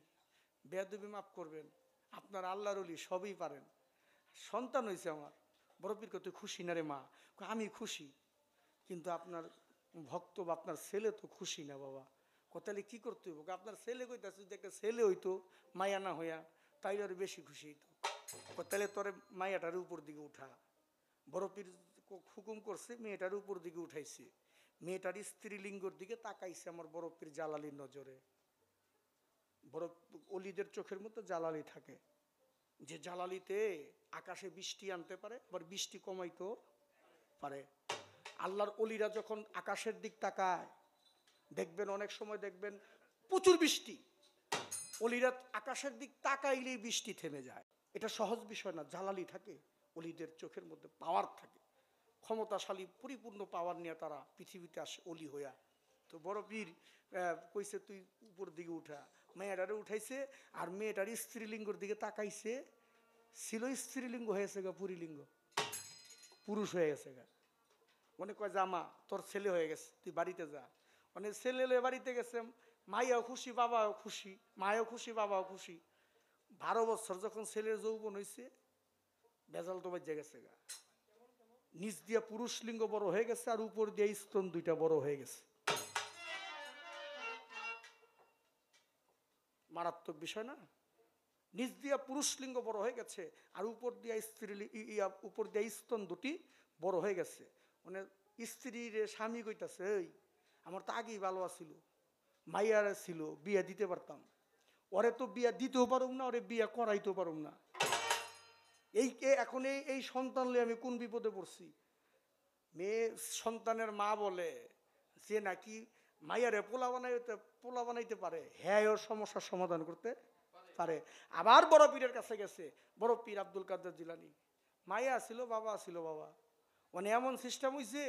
বেয়াদবি মাফ করবেন, আপনার আল্লাহর ওলি সবই পারেন, সন্তান হয়েছে আমার। বড় পীর কত খুশি না রে মা? আমি খুশি, কিন্তু আপনার ভক্ত বা আপনার ছেলে তো খুশি না বাবা। তাহলে কি করতে হইব? আপনার ছেলে কইতাছে, যদি একটা ছেলে হইতো মায়া না হইয়া, তাই আরো বেশি খুশি হইতো। তাহলে তোরে মায়াটার উপর দিকে উঠা। বড় পীর হুকুম করছে, মেয়েটার উপর দিকে উঠাইছে। মেয়েটার স্ত্রীলিঙ্গর দিকে তাকাইছে আমার বড় পীর জালালির নজরে। বড় অলিদের চোখের মতো জালালি থাকে, যে জালালিতে আকাশে বৃষ্টি আনতে পারে, আবার বৃষ্টি কমাইতেও পারে। আল্লাহর অলিরা যখন আকাশের দিক তাকায়, দেখবেন অনেক সময় দেখবেন প্রচুর বৃষ্টি। অলিরা আকাশের দিক তাকাইলেই বৃষ্টি থেমে যায়। এটা সহজ বিষয় না। জালালি থাকে, অলিদের চোখের মধ্যে পাওয়ার থাকে, ক্ষমতাশালী পরিপূর্ণ পাওয়ার নিয়ে তারা পৃথিবীতে আসে অলি হইয়া। তো বড় পীর কইছে, তুই উপর দিকে উঠা। মেয়েটারে উঠাইছে, আর মেয়েটার স্ত্রীলিঙ্গর দিকে তাকাইছে, ছিল স্ত্রীলিঙ্গ হয়েছে গা পুরীলিঙ্গ, পুরুষ হয়ে গেছে গা। মনে কয়, জামা তোর ছেলে হয়ে গেছে, তুই বাড়িতে যা। মানে ছেলে বাড়িতে গেছে, মাইয়াও খুশি, বাবাও খুশি, মায়ও খুশি, বাবাও খুশি। 12 বছর যখন ছেলের যৌবন হয়েছে, বেজাল তো বাজে গেছে গা। নিচ দিয়া পুরুষ লিঙ্গ বড় হয়ে গেছে, আর উপর দিয়ে স্তন 2টা বড় হয়ে গেছে। মারাত্মক বিষয় না? নিচ দিয়া পুরুষ লিঙ্গ বড় হয়ে গেছে, আর উপর দিয়া উপর দিয়া স্তন 2টি বড় হয়ে গেছে। মানে স্ত্রীর স্বামী কইতাছে, এই আমার তো আগেই ভালো আছিল, মাইয়ার ছিল, বিয়া দিতে পারতাম, ওরে তো বিয়া দিতেও পারুম না, ওরে বিয়া করাইতেও পারুম না। এখন এই সন্তান লই আমি কোন বিপদে পড়ছি। মেয়ে সন্তানের মা বলে যে নাকি মাইয়ারে পোলা বানাইতে পারে, হ্যাঁ ওর সমস্যার সমাধান করতে পারে। আবার বড় পীরের কাছে গেছে, বড় পীর আব্দুল কাদের জিলানী। মাইয়া ছিল, বাবা ছিল, বাবা মানে এমন সিস্টেম হয়েছে,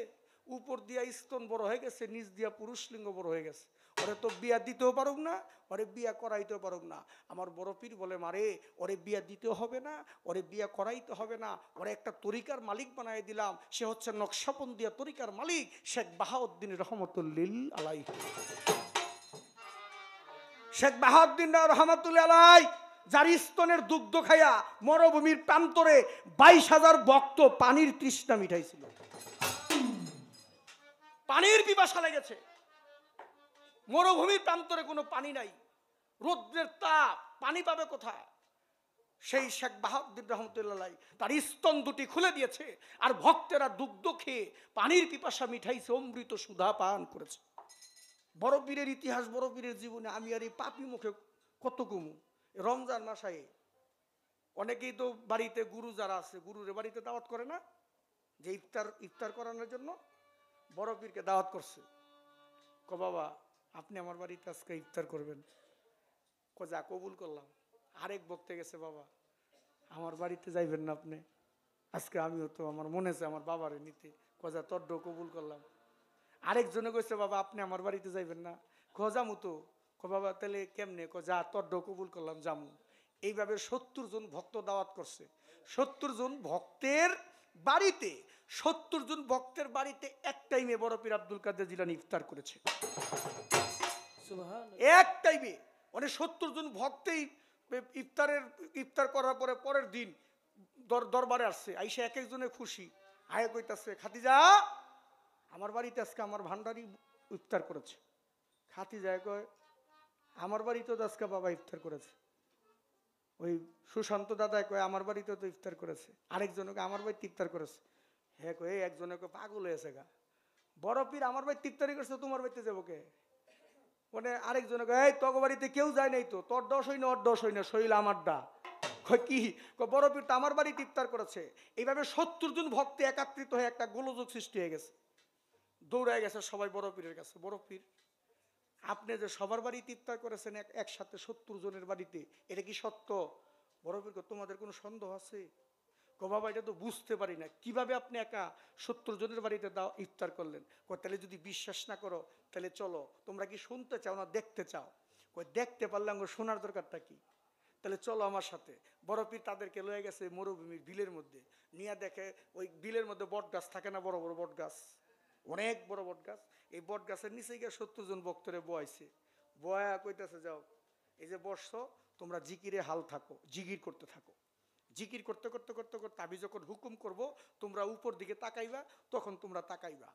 উপর দিয়া স্তন বড় হয়ে গেছে, নিচ দিয়া পুরুষ লিঙ্গ বড় হয়ে গেছে। ওরে তো বিয়া দিতেও পারুক না, ওরে বিয়া করাইতেও পারুক না। আমার বড় পীর বলে, মারে ওরে বিয়া দিতেও হবে না, ওরে বিয়া করাইতে হবে না, ওরে একটা তরিকার মালিক বানাই দিলাম। সে হচ্ছে নকশাবন্দিয়া তরিকার মালিক শেখ বাহাউদ্দিন রহমতুল্লিল আলাইহি। শেখ বাহাউদ্দিন রহমতুল্লাহ আলাই, যার স্তনের দুগ্ধ খাইয়া মরুভূমির প্রান্তরে 22,000 ভক্ত পানির তৃষ্ণা মিটাইছিল। পানির পিপাসা লেগেছে, মরুভূমির প্রান্তরে কোনো পানি নাই, রৌদ্রের তাপ, পানি পাবে কোথায়? সেই শেখ বাহাউদ্দিন রহমতুল্লাহ তার স্তন 2টি খুলে দিয়েছে, আর ভক্তেরা দুগ্ধ খেয়ে পানির পিপাসা মিঠাইছে, অমৃত সুধা পান করেছে। বড় পীরের ইতিহাস, বড় পীরের জীবনে আমি আর এই পাপি মুখে কত কমু। রমজান মাসায় অনেকেই তো বাড়িতে গুরু যারা আছে, গুরুরে বাড়িতে দাওয়াত করে না, যে ইফতার করানোর জন্য বড় পীরকে দাওয়াত করছে। বাবা আপনি আমার বাড়িতে আজকে ইফতার করবেন। যা কবুল করলাম। আরেক বক্তে গেছে, বাবা আমার বাড়িতে যাইবেন না আপনি, আজকে আমিও তো আমার মনে আছে আমার বাবারে নিতে, যা তড্ড কবুল করলাম। আরেকজনে কইছে, বাবা আপনি আমার বাড়িতে যাইবেন না, জামু তো, বাবা তাহলে কেমনে, যা তড্ড কবুল করলাম জামু। এইভাবে 70 জন ভক্ত দাওয়াত করছে। 70 জন ভক্তের বাড়িতে, 70 জন ভক্তের বাড়িতে এক টাইমে বড় পীর আব্দুল কাদের জিলানী ইফতার করেছে। এক টাইমে মানে 70 জন ভক্তেই ইফতার করার পরে পরের দিন দরবারে আসছে, আইসা এক একজনে খুশি, আয়া কইতাছে, খাদিজা আমার বাড়িতে আজকে আমার ভান্ডারি ইফতার করেছে। খাদিজা কয়, আমার বাড়িতেও তো আজকে বাবা ইফতার করেছে। ওই সুশান্ত দাদা কয়, আমার বাড়িতেও তো ইফতার করেছে। আরেকজনকে আমার বাড়িতে ইফতার করেছে। হ্যাঁ কয়ে একজনকে পাগল হয়েছে গা, বড় পীর আমার বাড়িতে ইফতারি করছে, তোমার বাড়িতে যাবো কে? মানে আরেকজনকে, এই তোর বাড়িতে কেউ যায় নাই তো, তোর দোষ হই না ওর দোষ হই না, শৈল আমার ডা। কি বড় পীর তো আমার বাড়িতে ইফতার করেছে। এইভাবে 70 জন ভক্তি একাত্রিত হয়ে একটা গোলযোগ সৃষ্টি হয়ে গেছে। দৌড়ায় গেছে সবাই বড় পীরের কাছে, বড় পীর আপনি যে সবার বাড়িতে ইফতার করেছেন একসাথে 70 জনের বাড়িতে, এটা কি সত্য? বড় পীর তোমাদের কোনো সন্দেহ আছে? বাবা এটা তো বুঝতে পারি না, কিভাবে আপনি একা 70 জনের বাড়িতে ইফতার করলেন? তাহলে যদি বিশ্বাস না করো তাহলে চলো, তোমরা কি শুনতে চাও না দেখতে চাও? দেখতে পারলাম, শোনার দরকারটা কি? তাহলে চলো আমার সাথে। বড় পীর তাদেরকে লয়ে গেছে মরুভূমির বিলের মধ্যে, নিয়ে দেখে ওই বিলের মধ্যে বট গাছ থাকে না, বড় বড় বট গাছ, অনেক বড় বট গাছ। এই বট গাছের নিচে গিয়ে 70 জন ভক্তরে বয়াইছে, বয়া কইতেছে, যাও এই যে বসছো তোমরা জিকিরে হাল থাকো, জিকির করতে থাকো। জিকির করতে করতে করতে করতে আমি যখন হুকুম করব তোমরা উপর দিকে তাকাইবা, তখন তোমরা তাকাইবা।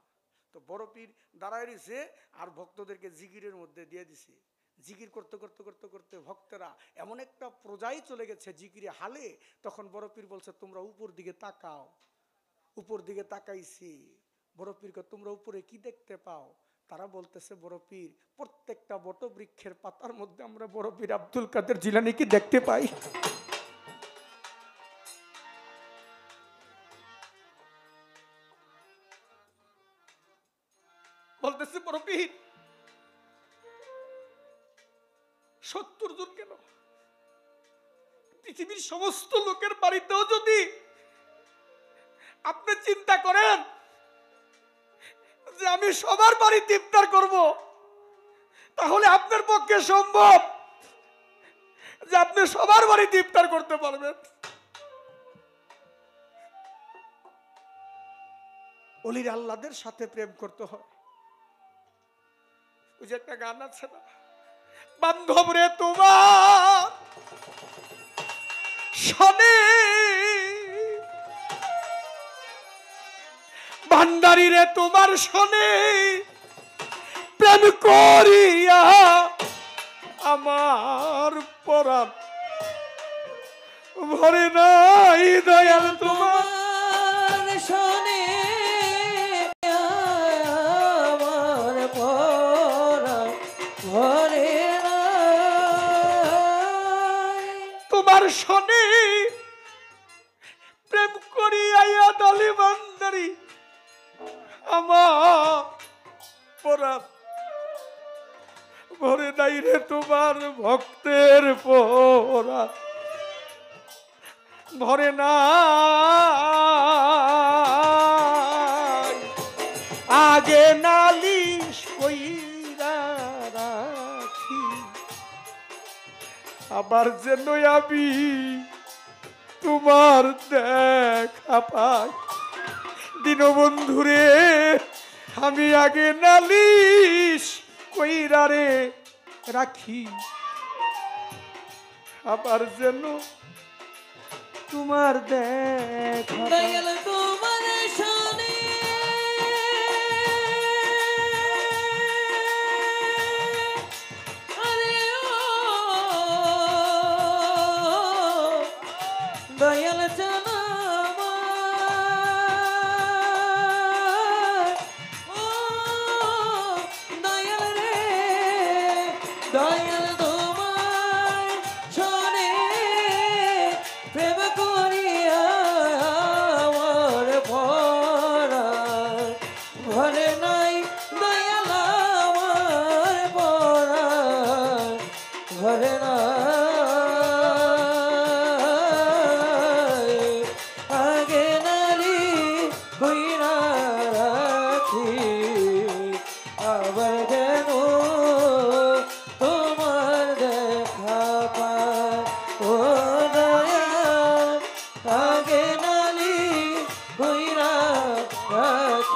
তো বড় পীর দাঁড়ায় রয়েছে আর ভক্তদেরকে জিকিরের মধ্যে দিয়ে দিছে। জিকির করতে করতে করতে করতে ভক্তরা এমন একটা পর্যায়ে চলে গেছে জিকিরে হালে, তখন বড় পীর বলছে, তোমরা উপর দিকে তাকাও। উপর দিকে তাকাইছি। বড় পীর তোমরা উপরে কি দেখতে পাও? তারা বলতেছে, বড় পীর প্রত্যেকটা বটবৃক্ষের পাতার মধ্যে আমরা বড় পীর আব্দুল কাদের জিলানীকে দেখতে পাই। বলতেছে, বড় পীর 70 জন কেন, পৃথিবীর সমস্ত লোকের বাড়িতেও যদি আপনি চিন্তা করেন যে আমি সবার বাড়িতে ইফতার করব, তাহলে আপনার পক্ষে সম্ভব যে আপনি সবার বাড়িতে ইফতার করতে পারবেন? অলির আল্লাহদের সাথে প্রেম করতে হয়। ওই যে একটা গান আছে না, বান্ধব রে তোমার শনি, ভান্ডারি রে তোমার শনি, প্রেম করিয়া আমার পরাণ ভরে নাই, দয়াল তোমার শোনে আমার পরাণ ভরে নাই। তোমার শনি প্রেম করিয়া দলি ভান্ডারি আমার পরাণ ভরে নাই রে, তোমার ভক্তের পরাণ ভরে নাই। আগে নালিশ কইরা রাখি, আবার যেন আমি তোমার দেখা পাই। দীনবন্ধুরে আমি আগে নালিশ কইরা রে রাখি, আবার যেন তোমার দেখা পাই। দয়াল তোমার শোনে আরে ও দয়াল জানা ও দয়াল রে, দয়াল তোমার শোনে প্রেম করিয়া আমার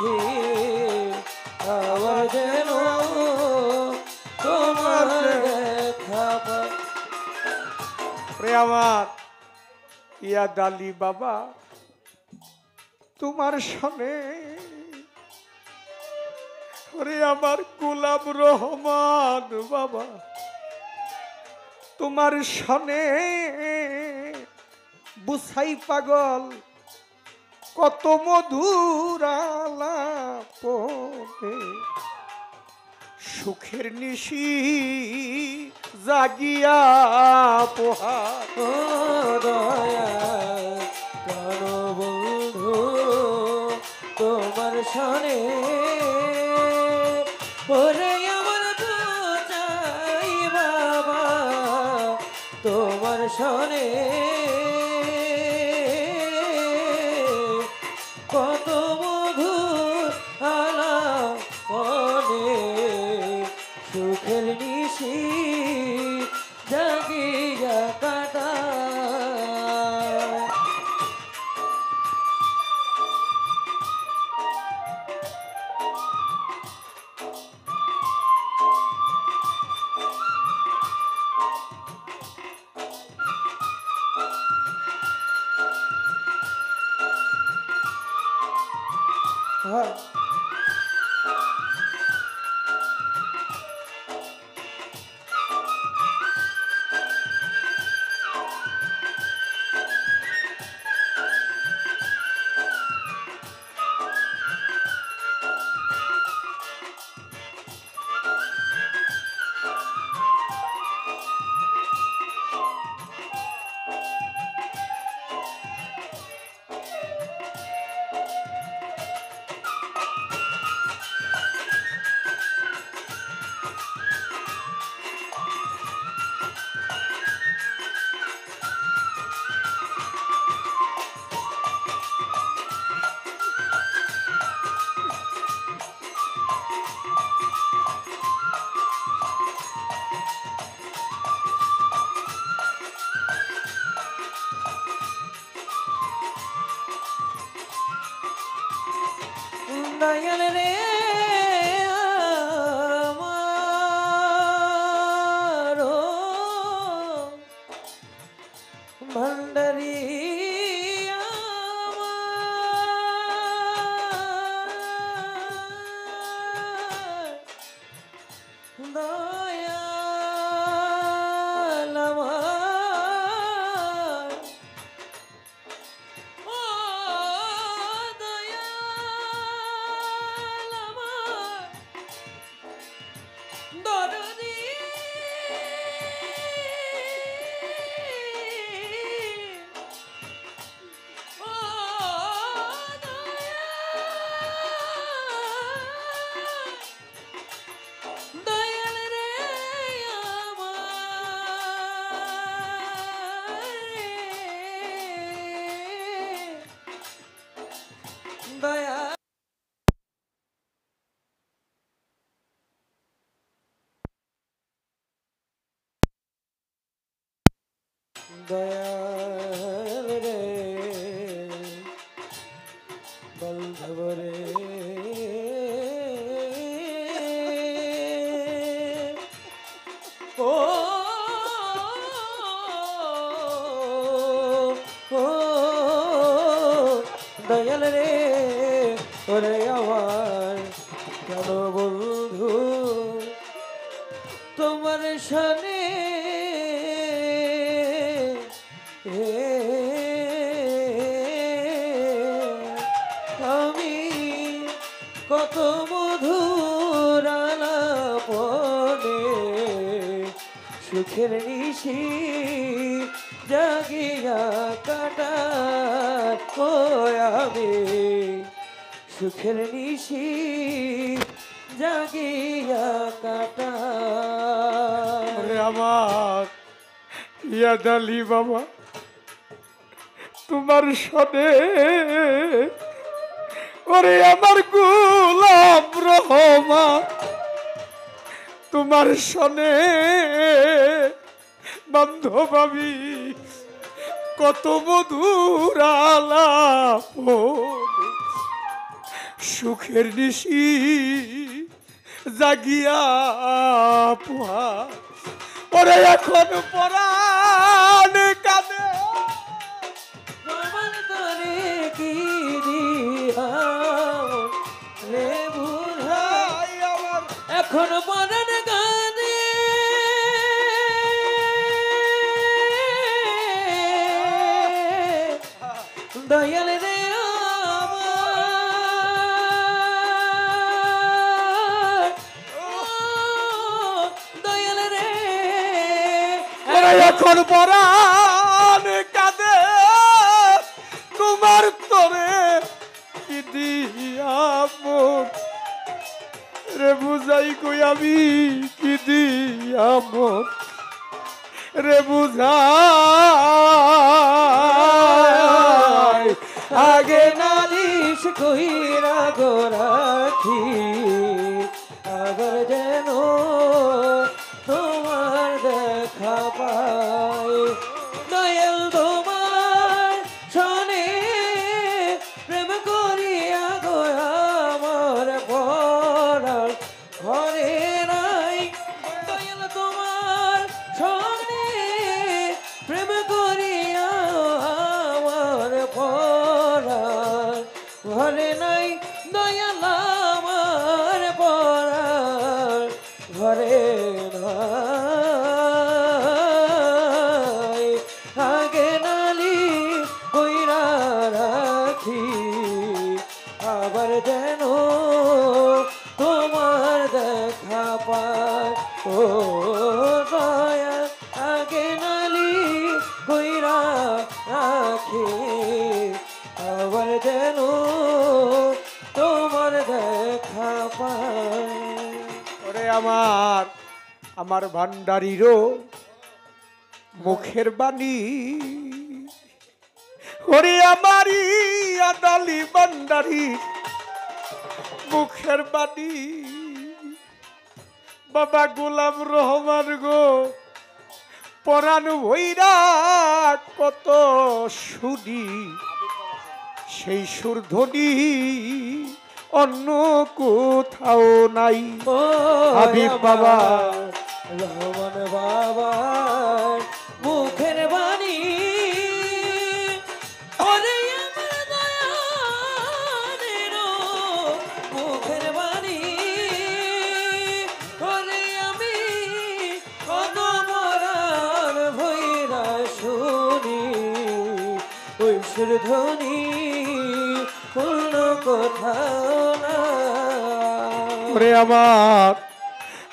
নিশি আবার যেন তোমার দেখা পাই। রে আমার ইয়াদ আলী বাবা, তোমার সনে ওরে আমার গোলাম রহমান বাবা, তোমার সনে বুসাই পাগল কত মধুর আলাপনে, সুখের নিশি জাগিয়া পোহার। ও দয়া প্রাণ বন্ধু তোমার সনে ওরে আমার চাই বাবা তোমার সনে কত মধুর আলাপনে, সুখের নিশি জাগিয়া কাটায়। হ্যাঁ, দয়াল রে আমার ভান্ডারি আমার দয়াল আমার ও দয়াল আমার দরদি ও দয়াল রে আমার দয়া দয়াল রে বন্ধব রে ও ও দয়াল রে ওরে আমার কেন বন্ধু তোমার সনে আমি কত মধুর আলাপনে, সুখের নিশি জাগিয়া কাটাই। ও আমি সুখের নিশি জাগিয়া কাটাই। ওরে আমার ইয়াদ আলী বাবা, তোমার সনে ওরে আমার গোলাম রহমান, তোমার সনে বান্ধব আমি কত মধুর আলাপ, সুখের নিশি জাগিয়া পোহা ওরে এখন পরাণ কাঁদে তোমার তরে কি দিহাম রে বুড়া ভাই আমার এখন পরাণ গানে দয়াল রে আমার ও দয়াল রে ওরে এখন পরাণ কাঁদে তোমার তরে কি দিয়া মন রে বুঝাই কই আমি কি দিয়া মন রে বুঝাই আগে নালিশ কইরা গো রাখি আবার যেন তোমার দেখা পাই দয়াল তোমার শোনে প্রেম করিয়া গো আমার পরার ঘরে নাই দয়াল তোমার শোনে প্রেম করিয়া আমার পরার ঘরে নাই দয়াল আমার পরার ঘরে নাই আগে নালি কইরা রাখি আবার যেন তোমার দেখা পায় ও দয়া আগে নালি কইরা রাখি আবার যেন তোমার দেখা পায় ওরে আমার ভান্ডারিরও মুখের বাণী ওরে আমারই আদালি ভান্ডারি মুখের বাণী বাবা গোলাম রহমান গো পরাণ ভৈরা কত শুনি সেই সুরধ্বনি অন্য কোথাও নাই ও হাবিব বাবা রহমান বাবা মুখের বাণী ওরে আমার দয়ালের মুখের বাণী ওরে আমি কত মরার ভৈরা শুনি ওই সুরধ্বনি পূর্ণ কোথাও না ওরে আমার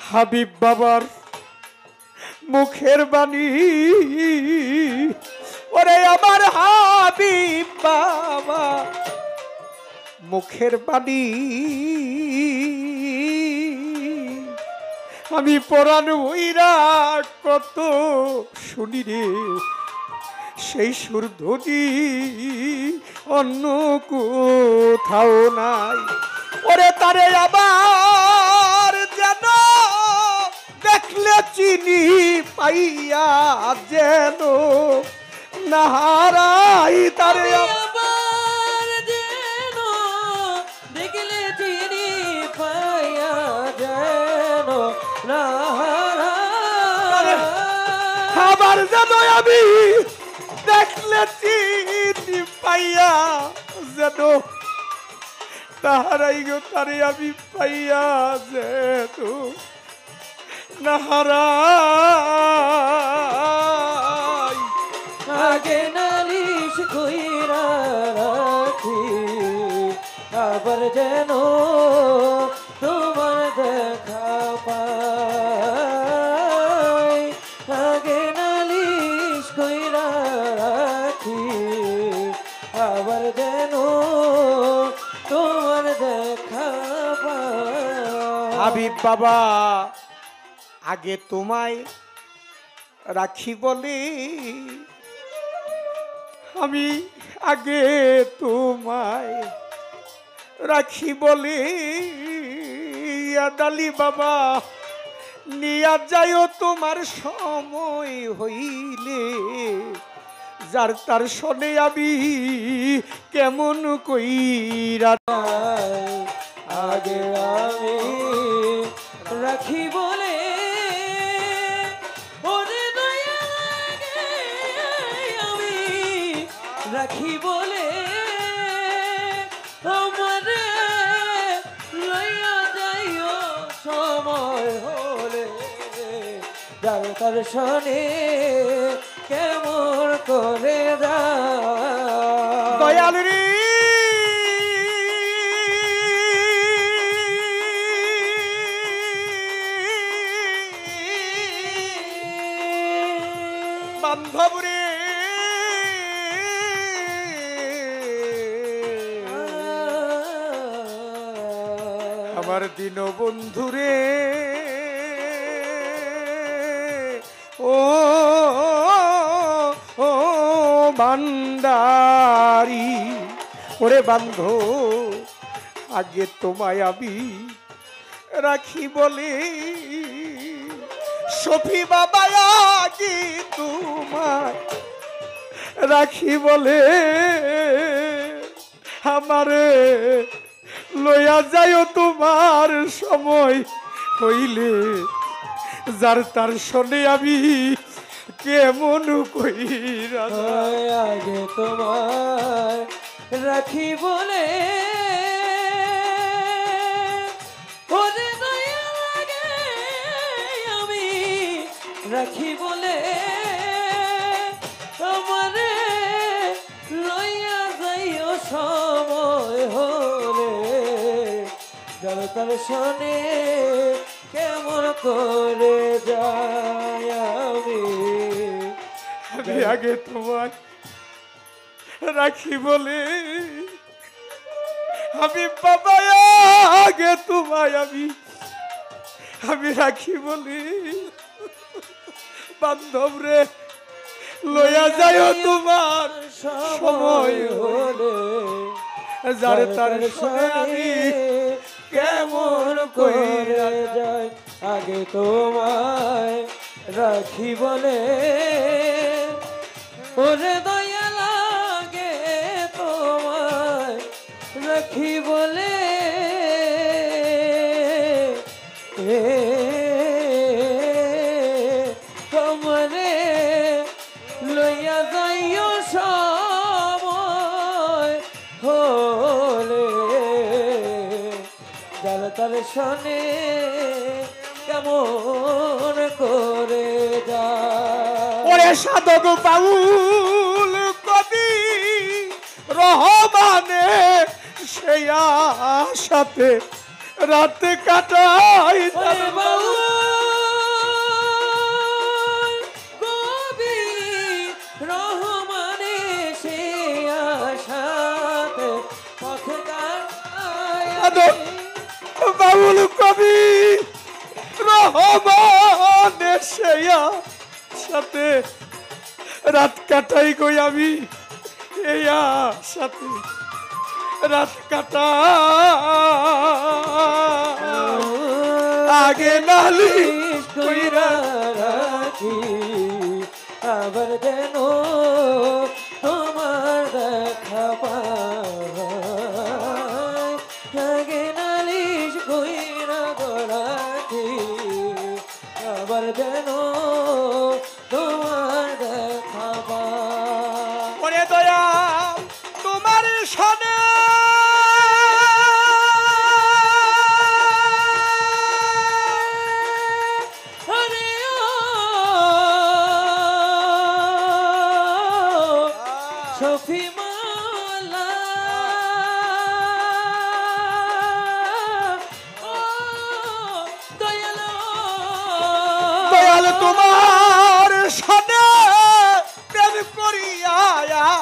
হাবিব বাবার মুখের বাণী ওরে আমার হাবিব বাবা মুখের বাণী আমি পরাণ হইরা কত শুনি রে সেই সুরধ্বনি অন্য কোথাও নাই ওরে তারে আবার যেন দেখলে চিনি পাইয়া যেন নাহারাই তারে আবার যেন দেখলে চিনি পাইয়া যেন আবার যেন আমি দেখলে চিনি পাইয়া যেন তাহারাই গো তারে আমি পাইয়া যেত নাহারাই আগে নালিশ কইরা রাখি আবার যেন তোমার দেখা পাই আগে নালিশ কইরা রাখি আবার যেন তোমার দেখা পাই হাবিব বাবা আগে তোমায় রাখি বলে আমি আগে তোমায় রাখি বলে আদালি বাবা নিয়া যাইও তোমার সময় হইলে যার তার শোনে আমি কেমন কইরা আগে আমি রাখি বলে ওরে দয়া লাগে আমি রাখি বলে আমারে লইয়া যাইও সময় হলে যার তার শোনে কেমন করে দয়াল রে বান্ধব রে আমার দিন বন্ধু রে ও ও ভান্ডারি ওরে বান্ধ আগে তোমায় আমি রাখি বলে সফি বাবা আগে তোমায় রাখি বলে আমারে লইয়া যাইও তোমার সময় হইলে যার তার শোনে আমি কেমন কইরা আগে তোমায় রাখি বলে ওরে দয়া লাগে আমি রাখি বলে আমারে লইয়া যাইও সময় হলে যার তার শোনে কেমন করে যায় আমি আগে তোমার রাখি বলে আমি বাবা আগে তোমায় আমি রাখি বলি বান্ধব রে লইয়া যাইও তোমার সময় হলে যার তার শোনে আমি কেমন করে যায় আগে তোমায় রাখি বলে ওরে দয়া লাগে তোমায় রাখি বলে তোমারে লইয়া যাইও সময় হলে যার তার শোনে কেমন করে যায় ওরে সাধক বাউল কবি রহমানে সেই আশাতে রাত কাটাই ওরে বাউল কবি রহমানে সে আশাতে পথ কাটায় বাউল কবি রহমানে সেই সাথে রাত কাটাই গই আমি এই সাথে রাত কাটা আগে নালিশ কইরা রাখি আবার যেন তোমার দেখা পাই আগে নালিশ কইরা রাখি আবার যেন তোমার দেখা পাই ওরে দয়া তোমার শোনে হরে সফি মালা দয়াল তোমার শোনে প্রেম করিয়া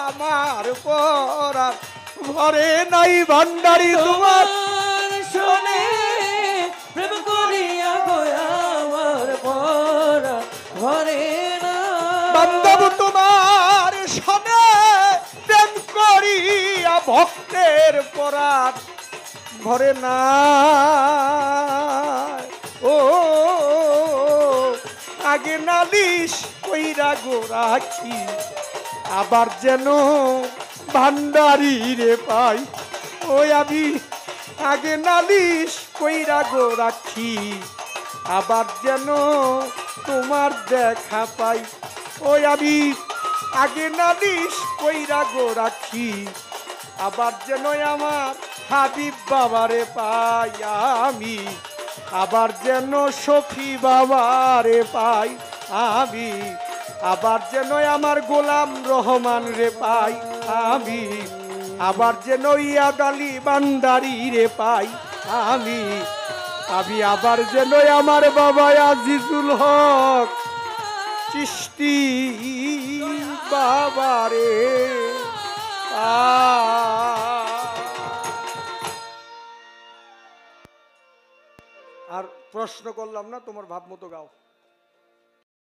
আমার পরার ঘরে নাই ভান্ডারি তোমার শোনে প্রেম করিয়া গোয়া আমার পরা ঘরে না বান্ধব তোমার শোনে প্রেম করিয়া ভক্তের পরার ঘরে না ও আগে নালিশ কইরা গো রাখি আবার যেন ভান্ডারি রে পাই, ওই আমি আগে নালিশ কইরা গো রাখি, আবার যেন তোমার দেখা পাই, ওই আমি আগে নালিশ কইরা গো রাখি, আবার যেন আমার হাবিব বাবারে পাই আমি, আবার যেন শফি বাবারে পাই আমি, আবার যেন আমার গোলাম রহমান রে পাই আমি, আবার যেন ইয়াদ আলী ভান্ডারি রে পাই আমি, আমি আবার যেন আমার বাবা আজিজুল হক চিশতি বাবারে আর প্রশ্ন করলাম না, তোমার ভাব মতো গাও।